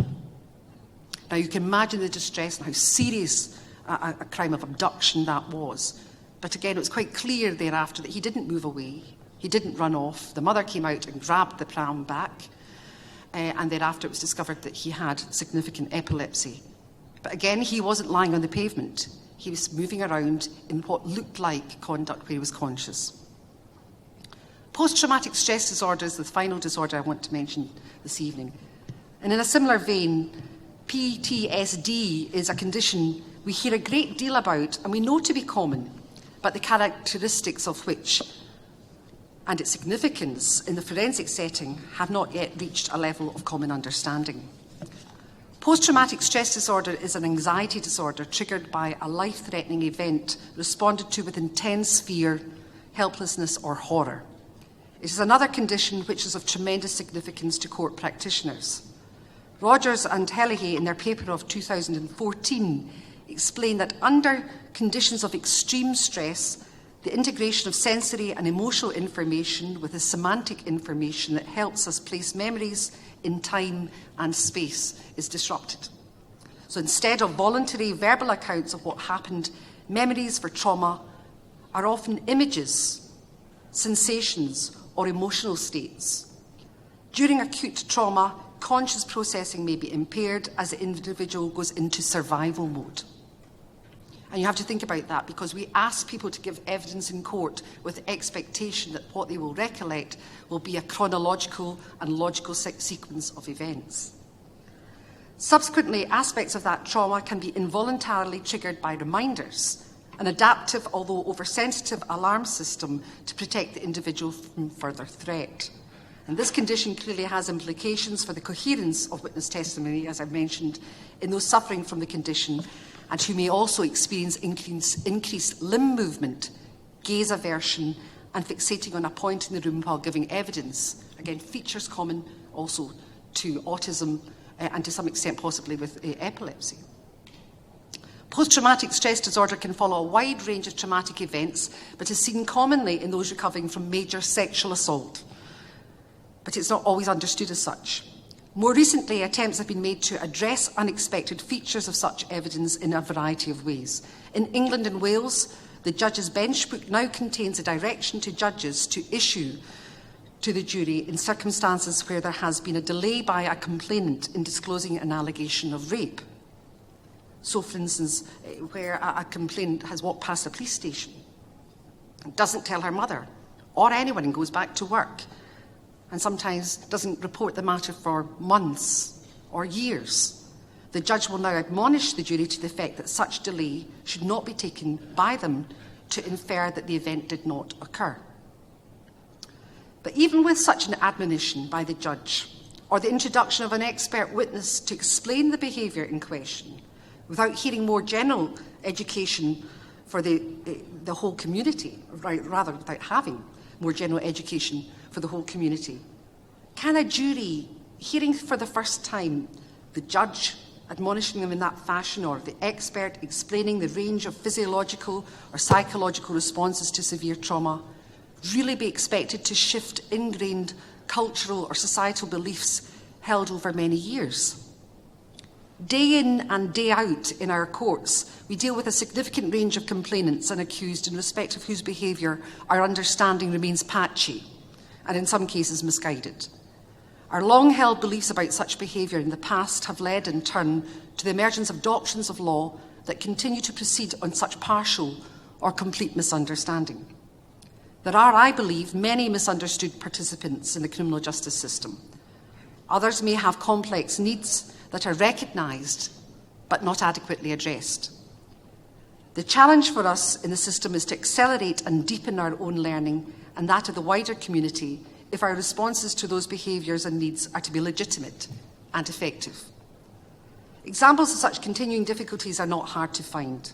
Now you can imagine the distress and how serious a crime of abduction that was. But again, it was quite clear thereafter that he didn't move away. He didn't run off. The mother came out and grabbed the pram back. And thereafter it was discovered that he had significant epilepsy. But again, he wasn't lying on the pavement. He was moving around in what looked like conduct where he was conscious. Post-traumatic stress disorder is the final disorder I want to mention this evening. And in a similar vein, PTSD is a condition we hear a great deal about and we know to be common, but the characteristics of which and its significance in the forensic setting have not yet reached a level of common understanding. Post-traumatic stress disorder is an anxiety disorder triggered by a life-threatening event responded to with intense fear, helplessness or horror. It is another condition which is of tremendous significance to court practitioners. Rogers and Helihay, in their paper of 2014, explain that under conditions of extreme stress, the integration of sensory and emotional information with the semantic information that helps us place memories in time and space is disrupted. So instead of voluntary verbal accounts of what happened, memories for trauma are often images, sensations, or emotional states. During acute trauma, conscious processing may be impaired as the individual goes into survival mode. And you have to think about that, because we ask people to give evidence in court with the expectation that what they will recollect will be a chronological and logical sequence of events. Subsequently, aspects of that trauma can be involuntarily triggered by reminders, an adaptive, although oversensitive, alarm system to protect the individual from further threat. And this condition clearly has implications for the coherence of witness testimony, as I've mentioned, in those suffering from the condition and who may also experience increased limb movement, gaze aversion, and fixating on a point in the room while giving evidence. Again, features common also to autism and to some extent possibly with epilepsy. Post-traumatic stress disorder can follow a wide range of traumatic events, but is seen commonly in those recovering from major sexual assault. But it's not always understood as such. More recently, attempts have been made to address unexpected features of such evidence in a variety of ways. In England and Wales, the Judge's Bench Book now contains a direction to judges to issue to the jury in circumstances where there has been a delay by a complainant in disclosing an allegation of rape. So, for instance, where a complainant has walked past a police station and doesn't tell her mother or anyone and goes back to work, and sometimes doesn't report the matter for months or years. The judge will now admonish the jury to the effect that such delay should not be taken by them to infer that the event did not occur. But even with such an admonition by the judge, or the introduction of an expert witness to explain the behaviour in question, without hearing more general education for the whole community, rather without having more general education for the whole community, can a jury, hearing for the first time the judge admonishing them in that fashion, or the expert explaining the range of physiological or psychological responses to severe trauma, really be expected to shift ingrained cultural or societal beliefs held over many years? Day in and day out in our courts, we deal with a significant range of complainants and accused in respect of whose behaviour our understanding remains patchy and in some cases misguided. Our long-held beliefs about such behaviour in the past have led in turn to the emergence of doctrines of law that continue to proceed on such partial or complete misunderstanding. There are, I believe, many misunderstood participants in the criminal justice system. Others may have complex needs that are recognised but not adequately addressed. The challenge for us in the system is to accelerate and deepen our own learning and that of the wider community if our responses to those behaviours and needs are to be legitimate and effective. Examples of such continuing difficulties are not hard to find.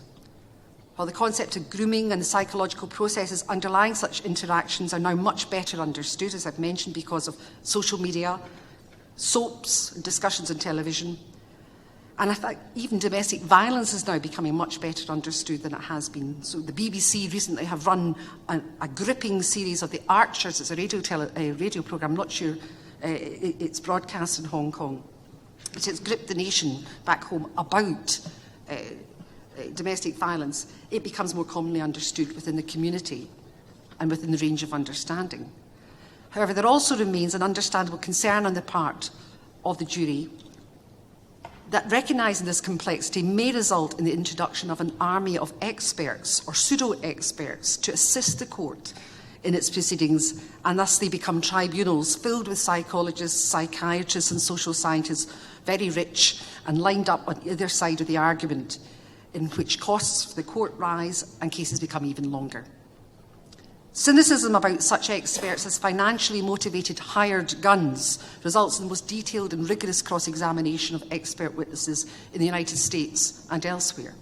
While the concept of grooming and the psychological processes underlying such interactions are now much better understood, as I've mentioned, because of social media, soaps, and discussions on television, and in fact, even domestic violence is now becoming much better understood than it has been. So the BBC recently have run a gripping series of The Archers. It's a radio programme, I'm not sure it's broadcast in Hong Kong. But it's gripped the nation back home about domestic violence. It becomes more commonly understood within the community and within the range of understanding. However, there also remains an understandable concern on the part of the jury that recognising this complexity may result in the introduction of an army of experts or pseudo-experts to assist the court in its proceedings, and thus they become tribunals filled with psychologists, psychiatrists and social scientists, very rich and lined up on either side of the argument, in which costs for the court rise and cases become even longer. Cynicism about such experts as financially motivated hired guns results in the most detailed and rigorous cross-examination of expert witnesses in the United States and elsewhere.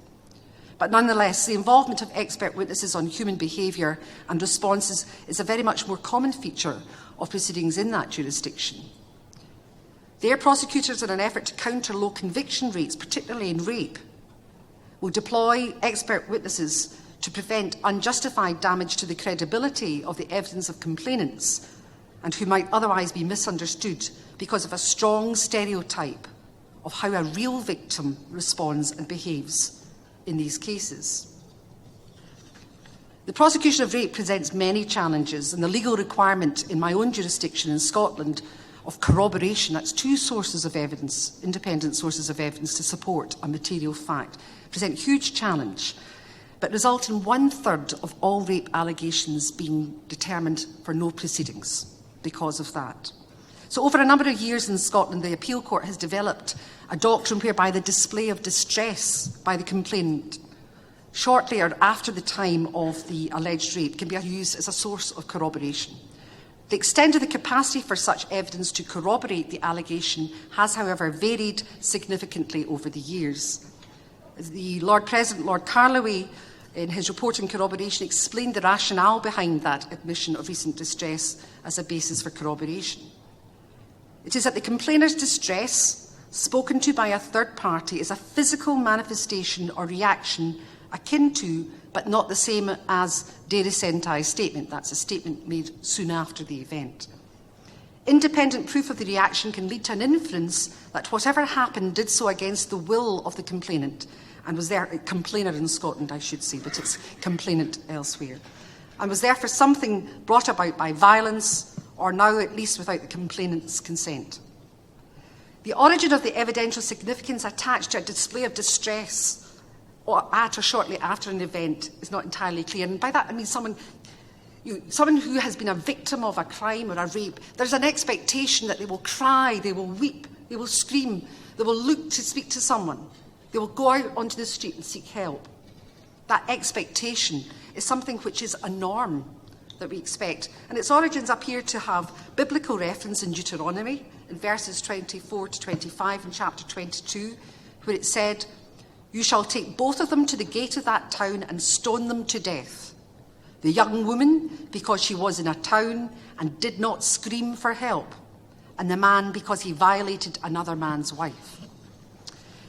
But nonetheless, the involvement of expert witnesses on human behaviour and responses is a very much more common feature of proceedings in that jurisdiction. Their prosecutors, in an effort to counter low conviction rates, particularly in rape, will deploy expert witnesses to prevent unjustified damage to the credibility of the evidence of complainants and who might otherwise be misunderstood because of a strong stereotype of how a real victim responds and behaves in these cases. The prosecution of rape presents many challenges, and the legal requirement in my own jurisdiction in Scotland of corroboration, that's two sources of evidence, independent sources of evidence to support a material fact, present a huge challenge, but result in 1/3 of all rape allegations being determined for no proceedings because of that. So over a number of years in Scotland, the appeal court has developed a doctrine whereby the display of distress by the complainant shortly or after the time of the alleged rape can be used as a source of corroboration. The extent of the capacity for such evidence to corroborate the allegation has, however, varied significantly over the years. The Lord President, Lord Carloway, in his report on corroboration, explained the rationale behind that admission of recent distress as a basis for corroboration. It is that the complainer's distress, spoken to by a third party, is a physical manifestation or reaction akin to, but not the same as, de recentai's statement. That's a statement made soon after the event. Independent proof of the reaction can lead to an inference that whatever happened did so against the will of the complainant, and was there, complainer in Scotland, I should say, but it's complainant elsewhere, and was therefore something brought about by violence, or now at least without the complainant's consent. The origin of the evidential significance attached to a display of distress or at or shortly after an event is not entirely clear. And by that I mean someone who has been a victim of a crime or a rape. There's an expectation that they will cry, they will weep, they will scream, they will look to speak to someone, they will go out onto the street and seek help. That expectation is something which is a norm that we expect, and its origins appear to have biblical reference in Deuteronomy, in verses 24 to 25 in chapter 22, where it said, "You shall take both of them to the gate of that town and stone them to death. The young woman, because she was in a town and did not scream for help, and the man, because he violated another man's wife."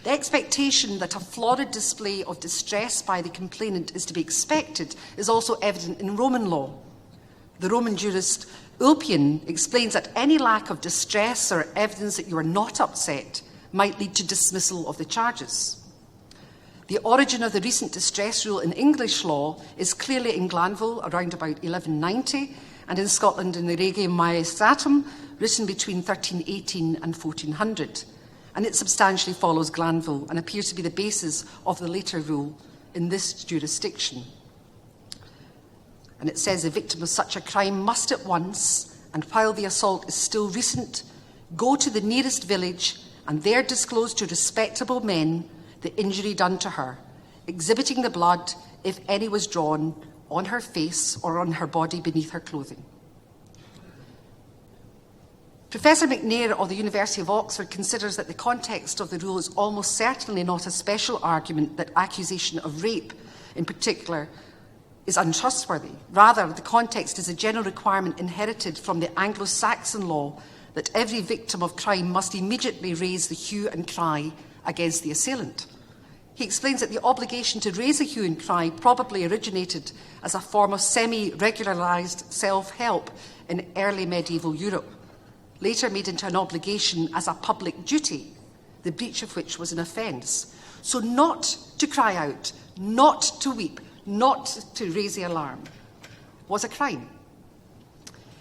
The expectation that a florid display of distress by the complainant is to be expected is also evident in Roman law. The Roman jurist Ulpian explains that any lack of distress or evidence that you are not upset might lead to dismissal of the charges. The origin of the recent distress rule in English law is clearly in Glanville around about 1190, and in Scotland in the Rege Majestatum, written between 1318 and 1400. And it substantially follows Glanville and appears to be the basis of the later rule in this jurisdiction. And it says the victim of such a crime must at once, and while the assault is still recent, go to the nearest village and there disclose to respectable men the injury done to her, exhibiting the blood, if any was drawn, on her face or on her body beneath her clothing. Professor McNair of the University of Oxford considers that the context of the rule is almost certainly not a special argument that accusation of rape, in particular, is untrustworthy. Rather, the context is a general requirement inherited from the Anglo-Saxon law that every victim of crime must immediately raise the hue and cry against the assailant. He explains that the obligation to raise a hue and cry probably originated as a form of semi-regularised self-help in early medieval Europe, later made into an obligation as a public duty, the breach of which was an offence. So not to cry out, not to weep, not to raise the alarm was a crime.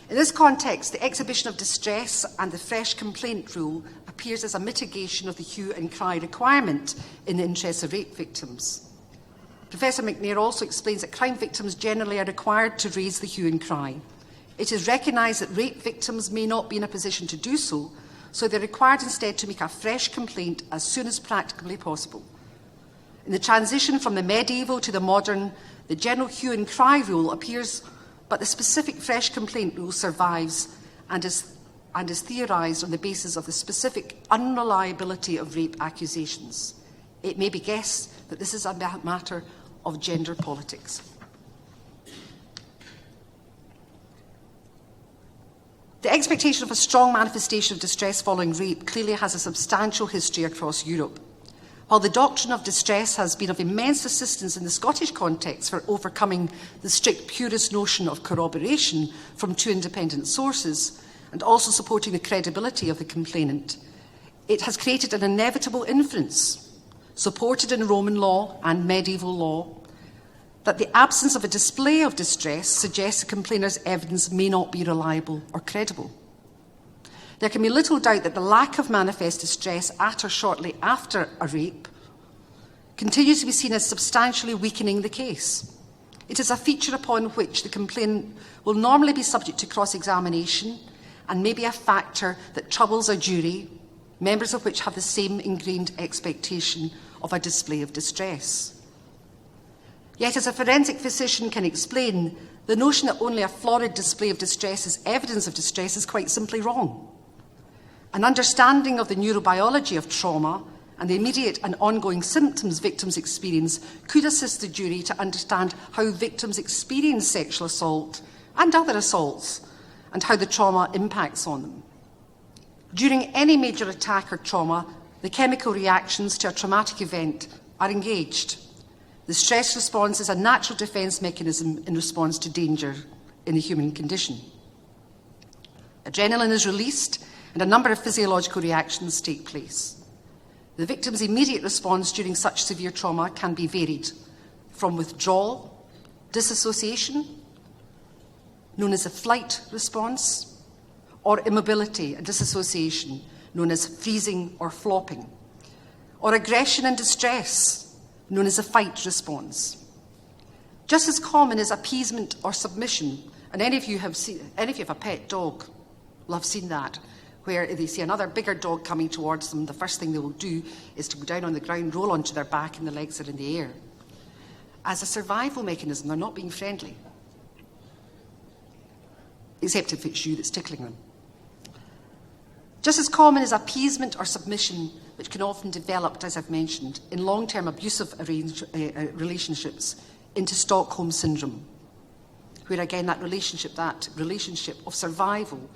In this context, the exhibition of distress and the fresh complaint rule appears as a mitigation of the hue and cry requirement in the interests of rape victims. Professor McNair also explains that crime victims generally are required to raise the hue and cry. It is recognised that rape victims may not be in a position to do so, so they're required instead to make a fresh complaint as soon as practically possible. In the transition from the medieval to the modern, the general hue and cry rule appears, but the specific fresh complaint rule survives and is theorised on the basis of the specific unreliability of rape accusations. It may be guessed that this is a matter of gender politics. The expectation of a strong manifestation of distress following rape clearly has a substantial history across Europe. While the doctrine of distress has been of immense assistance in the Scottish context for overcoming the strict purist notion of corroboration from two independent sources, and also supporting the credibility of the complainant, it has created an inevitable inference, supported in Roman law and medieval law, that the absence of a display of distress suggests the complainer's evidence may not be reliable or credible. There can be little doubt that the lack of manifest distress at or shortly after a rape continues to be seen as substantially weakening the case. It is a feature upon which the complainant will normally be subject to cross-examination and may be a factor that troubles a jury, members of which have the same ingrained expectation of a display of distress. Yet, as a forensic physician can explain, the notion that only a florid display of distress is evidence of distress is quite simply wrong. An understanding of the neurobiology of trauma and the immediate and ongoing symptoms victims experience could assist the jury to understand how victims experience sexual assault and other assaults, and how the trauma impacts on them. During any major attack or trauma, the chemical reactions to a traumatic event are engaged. The stress response is a natural defence mechanism in response to danger in the human condition. Adrenaline is released and a number of physiological reactions take place. The victim's immediate response during such severe trauma can be varied from withdrawal, disassociation, known as a flight response, or immobility and disassociation, known as freezing or flopping, or aggression and distress, known as a fight response. Just as common is appeasement or submission, and any of you have a pet dog will have seen that, where if they see another bigger dog coming towards them, the first thing they will do is to go down on the ground, roll onto their back, and the legs are in the air. As a survival mechanism, they're not being friendly, except if it's you that's tickling them. Just as common is appeasement or submission, which can often develop, as I've mentioned, in long-term abusive relationships into Stockholm Syndrome, where again that relationship of survival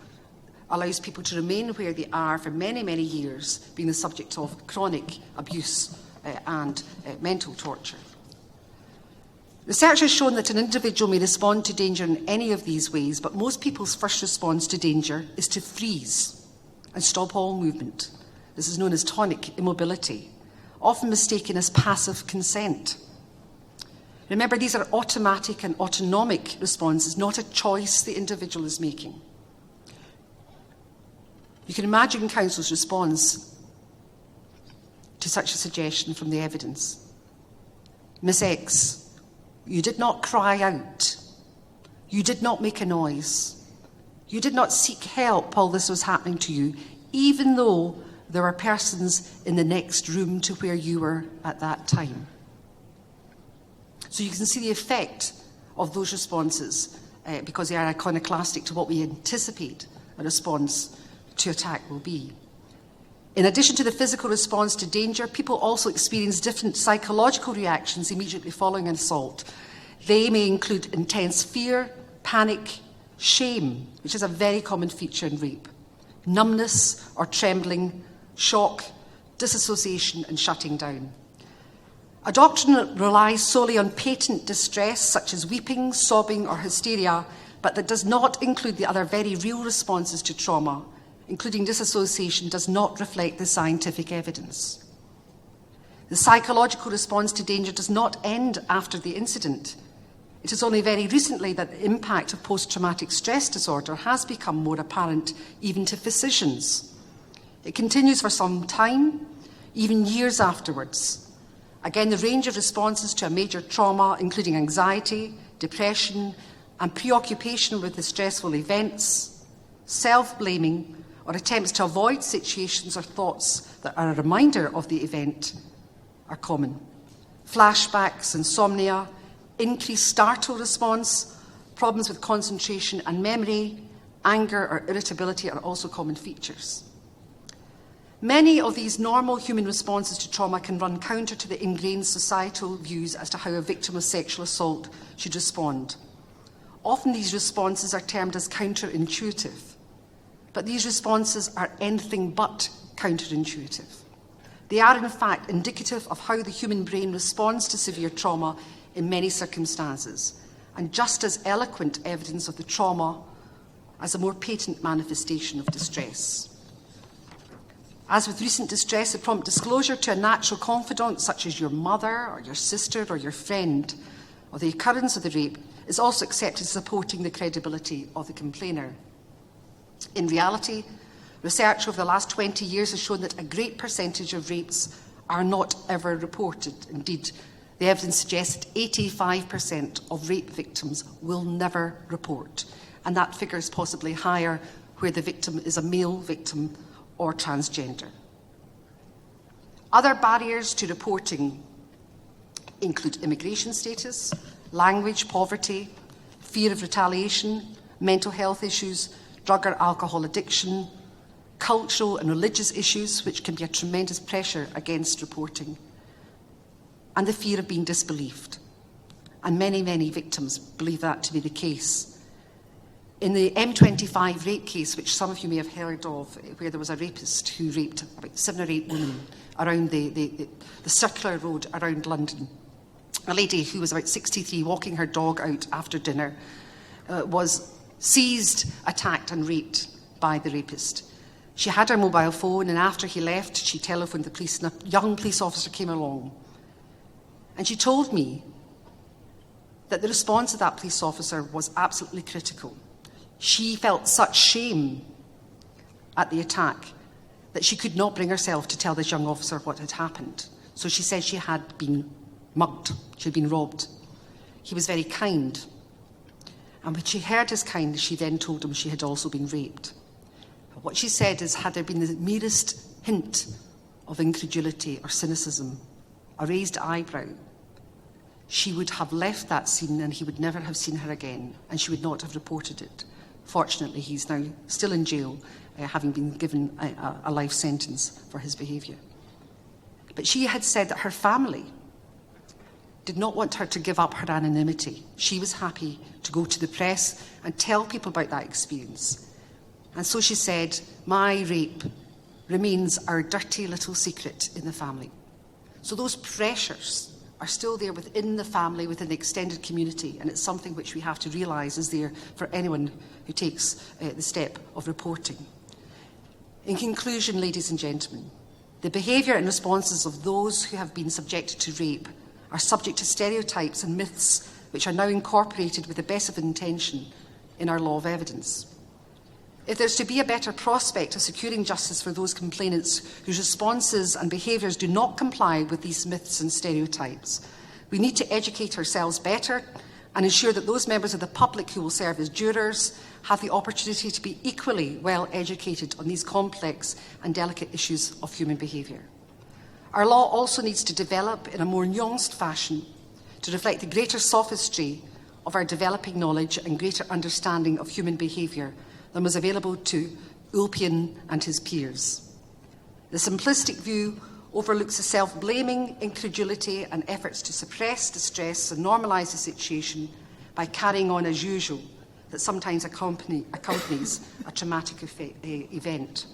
allows people to remain where they are for many, many years, being the subject of chronic abuse and mental torture. Research has shown that an individual may respond to danger in any of these ways, but most people's first response to danger is to freeze and stop all movement. This is known as tonic immobility, often mistaken as passive consent. Remember, these are automatic and autonomic responses, not a choice the individual is making. You can imagine counsel's response to such a suggestion from the evidence. Miss X, you did not cry out. You did not make a noise. You did not seek help while this was happening to you, even though there were persons in the next room to where you were at that time. So you can see the effect of those responses because they are iconoclastic to what we anticipate a response to attack will be. In addition to the physical response to danger, people also experience different psychological reactions immediately following an assault. They may include intense fear, panic, shame, which is a very common feature in rape, numbness or trembling, shock, disassociation and shutting down. A doctrine that relies solely on patent distress, such as weeping, sobbing or hysteria, but that does not include the other very real responses to trauma, including disassociation, does not reflect the scientific evidence. The psychological response to danger does not end after the incident. It is only very recently that the impact of post-traumatic stress disorder has become more apparent even to physicians. It continues for some time, even years afterwards. Again, the range of responses to a major trauma, including anxiety, depression, and preoccupation with the stressful events, self-blaming, or attempts to avoid situations or thoughts that are a reminder of the event, are common. Flashbacks, insomnia, increased startle response, problems with concentration and memory, anger or irritability are also common features. Many of these normal human responses to trauma can run counter to the ingrained societal views as to how a victim of sexual assault should respond. Often these responses are termed as counterintuitive, but these responses are anything but counterintuitive. They are, in fact, indicative of how the human brain responds to severe trauma in many circumstances, and just as eloquent evidence of the trauma as a more patent manifestation of distress. As with recent distress, a prompt disclosure to a natural confidant, such as your mother or your sister or your friend, of the occurrence of the rape is also accepted as supporting the credibility of the complainer. In reality, research over the last 20 years has shown that a great percentage of rapes are not ever reported. Indeed, the evidence suggests that 85% of rape victims will never report, and that figure is possibly higher where the victim is a male victim or transgender. Other barriers to reporting include immigration status, language, poverty, fear of retaliation, mental health issues, drug or alcohol addiction, cultural and religious issues, which can be a tremendous pressure against reporting, and the fear of being disbelieved. And many, many victims believe that to be the case. In the M25 rape case, which some of you may have heard of, where there was a rapist who raped about 7 or 8 women around the circular road around London, a lady who was about 63 walking her dog out after dinner was seized, attacked and raped by the rapist. She had her mobile phone, and after he left, she telephoned the police, and a young police officer came along. And she told me that the response of that police officer was absolutely critical. She felt such shame at the attack that she could not bring herself to tell this young officer what had happened. So she said she had been mugged, she had been robbed. He was very kind. And when she heard his kindness, she then told him she had also been raped. But what she said is, had there been the merest hint of incredulity or cynicism, a raised eyebrow, she would have left that scene and he would never have seen her again, and she would not have reported it. Fortunately, he's now still in jail, having been given a life sentence for his behaviour. But she had said that her family did not want her to give up her anonymity. She was happy to go to the press and tell people about that experience. And so she said, "My rape remains our dirty little secret in the family." So those pressures are still there within the family, within the extended community, and it's something which we have to realise is there for anyone who takes the step of reporting. In conclusion, ladies and gentlemen, the behaviour and responses of those who have been subjected to rape are subject to stereotypes and myths which are now incorporated with the best of intention in our law of evidence. If there's to be a better prospect of securing justice for those complainants whose responses and behaviours do not comply with these myths and stereotypes, we need to educate ourselves better and ensure that those members of the public who will serve as jurors have the opportunity to be equally well educated on these complex and delicate issues of human behaviour. Our law also needs to develop in a more nuanced fashion to reflect the greater sophistry of our developing knowledge and greater understanding of human behaviour than was available to Ulpian and his peers. The simplistic view overlooks the self-blaming, incredulity and efforts to suppress distress and normalise the situation by carrying on as usual that sometimes accompanies a traumatic event.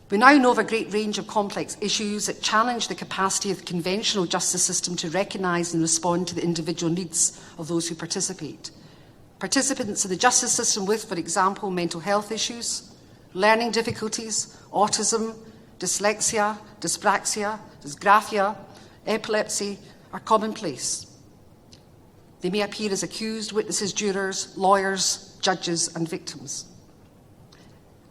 We now know of a great range of complex issues that challenge the capacity of the conventional justice system to recognise and respond to the individual needs of those who participate. Participants in the justice system with, for example, mental health issues, learning difficulties, autism, dyslexia, dyspraxia, dysgraphia, epilepsy are commonplace. They may appear as accused, witnesses, jurors, lawyers, judges and victims.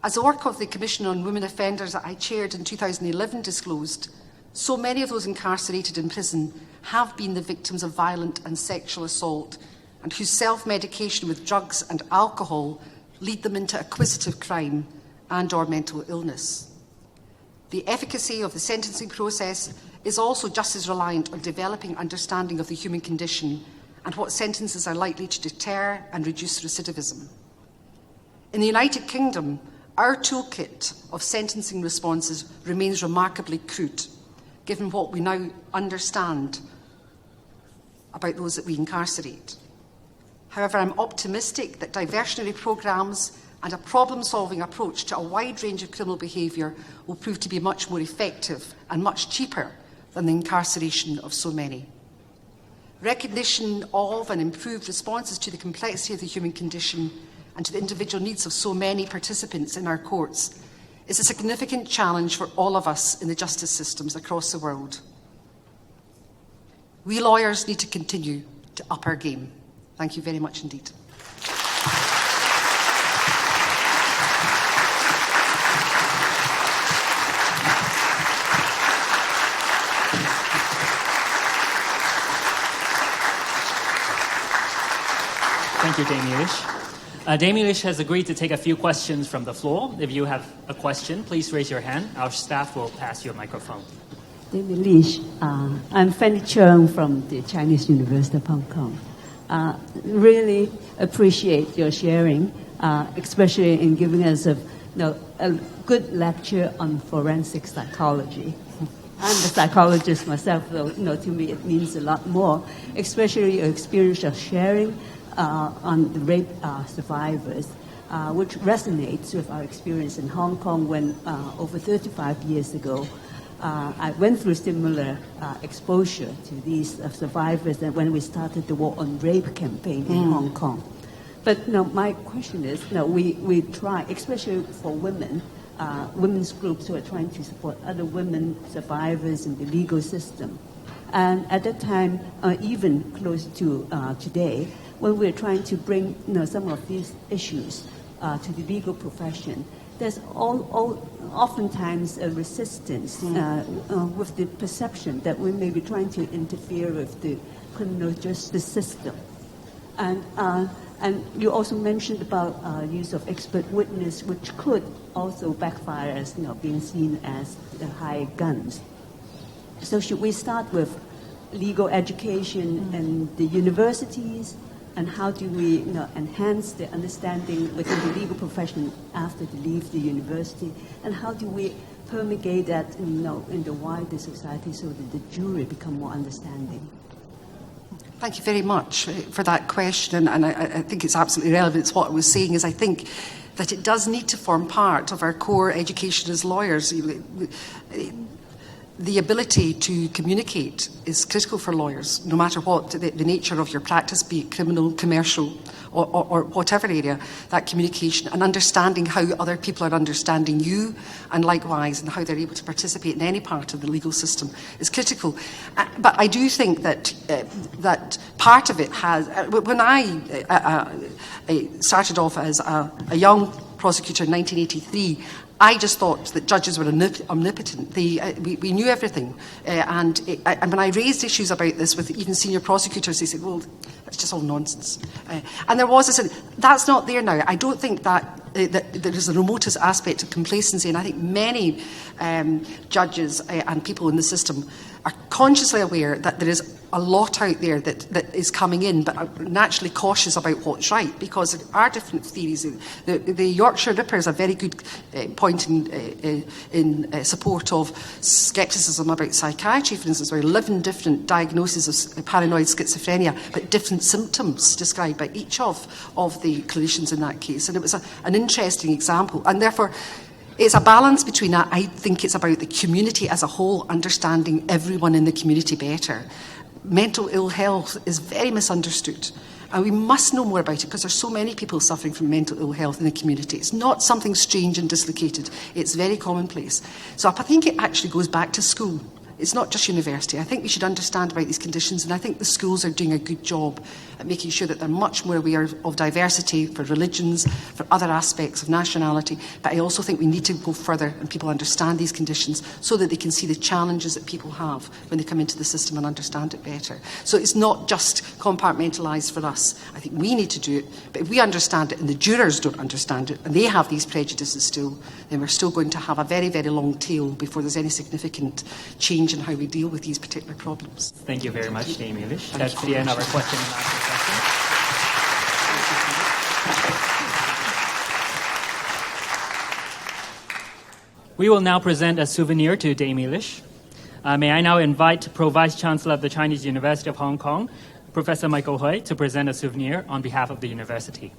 As the work of the Commission on Women Offenders that I chaired in 2011 disclosed, so many of those incarcerated in prison have been the victims of violent and sexual assault and whose self-medication with drugs and alcohol lead them into acquisitive crime and or mental illness. The efficacy of the sentencing process is also just as reliant on developing understanding of the human condition and what sentences are likely to deter and reduce recidivism. In the United Kingdom, our toolkit of sentencing responses remains remarkably crude, given what we now understand about those that we incarcerate. However, I'm optimistic that diversionary programmes and a problem-solving approach to a wide range of criminal behaviour will prove to be much more effective and much cheaper than the incarceration of so many. Recognition of and improved responses to the complexity of the human condition and to the individual needs of so many participants in our courts is a significant challenge for all of us in the justice systems across the world. We lawyers need to continue to up our game. Thank you very much indeed.
Thank you, Dame Elish. Dame Elish has agreed to take a few questions from the floor. If you have a question, please raise your hand. Our staff will pass you a microphone.
Dame Elish, I'm Fanny Cheung from the Chinese University of Hong Kong. Really appreciate your sharing, especially in giving us a good lecture on forensic psychology. I'm a psychologist myself, though to me it means a lot more, especially your experience of sharing on the rape survivors, which resonates with our experience in Hong Kong when over 35 years ago, I went through similar exposure to these survivors and when we started the War on Rape campaign in Hong Kong. But my question is, we try, especially for women, women's groups who are trying to support other women survivors in the legal system. And at that time, even close to today, when we're trying to bring some of these issues to the legal profession, there's oftentimes a resistance with the perception that we may be trying to interfere with the criminal justice system. And you also mentioned about use of expert witness, which could also backfire as being seen as hired guns. So should we start with legal education in the universities, and how do we enhance the understanding within the legal profession after they leave the university, and how do we permeate that in the wider society so that the jury become more understanding?
Thank you very much for that question, and I think it's absolutely relevant. It's what I was saying is I think that it does need to form part of our core education as lawyers. The ability to communicate is critical for lawyers, no matter what the nature of your practice, be it criminal, commercial, or whatever area, that communication and understanding how other people are understanding you, and likewise, and how they're able to participate in any part of the legal system is critical. But I do think that that part of it has, when I started off as a young prosecutor in 1983, I just thought that judges were omnipotent. We knew everything. And when I raised issues about this with even senior prosecutors, they said, well, that's just all nonsense. And there was this, that's not there now. I don't think that there is the remotest aspect of complacency, and I think many judges and people in the system are consciously aware that there is a lot out there that is coming in, but are naturally cautious about what's right, because there are different theories. The Yorkshire Ripper is a very good point in support of scepticism about psychiatry, for instance, where 11 different diagnoses of paranoid schizophrenia, but different symptoms described by each of the clinicians in that case. And it was an interesting example, and therefore it's a balance between that. I think it's about the community as a whole, understanding everyone in the community better. Mental ill health is very misunderstood, and we must know more about it because there's so many people suffering from mental ill health in the community. It's not something strange and dislocated. It's very commonplace. So I think it actually goes back to school. It's not just university. I think we should understand about these conditions, and I think the schools are doing a good job at making sure that they're much more aware of diversity for religions, for other aspects of nationality. But I also think we need to go further and people understand these conditions so that they can see the challenges that people have when they come into the system and understand it better. So it's not just compartmentalised for us. I think we need to do it, but if we understand it and the jurors don't understand it and they have these prejudices still, then we're still going to have a very, very long tail before there's any significant change in how we deal with these particular problems.
Thank you very much, Dame Elish. That's the end of our question and answer session. We will now present a souvenir to Dame Elish. May I now invite Pro-Vice Chancellor of the Chinese University of Hong Kong, Professor Michael Hui, to present a souvenir on behalf of the university.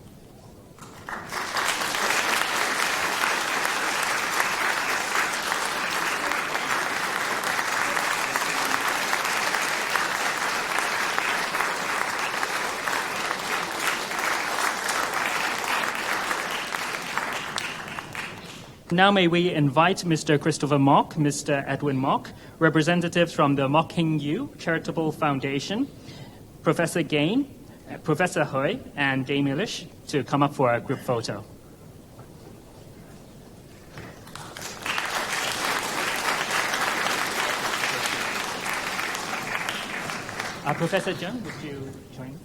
Now may we invite Mr. Christopher Mock, Mr. Edwin Mock, representatives from the Mocking You Charitable Foundation, Professor Gain, Professor Hui, and Dame Elish to come up for a group photo. Professor Jung, would you join?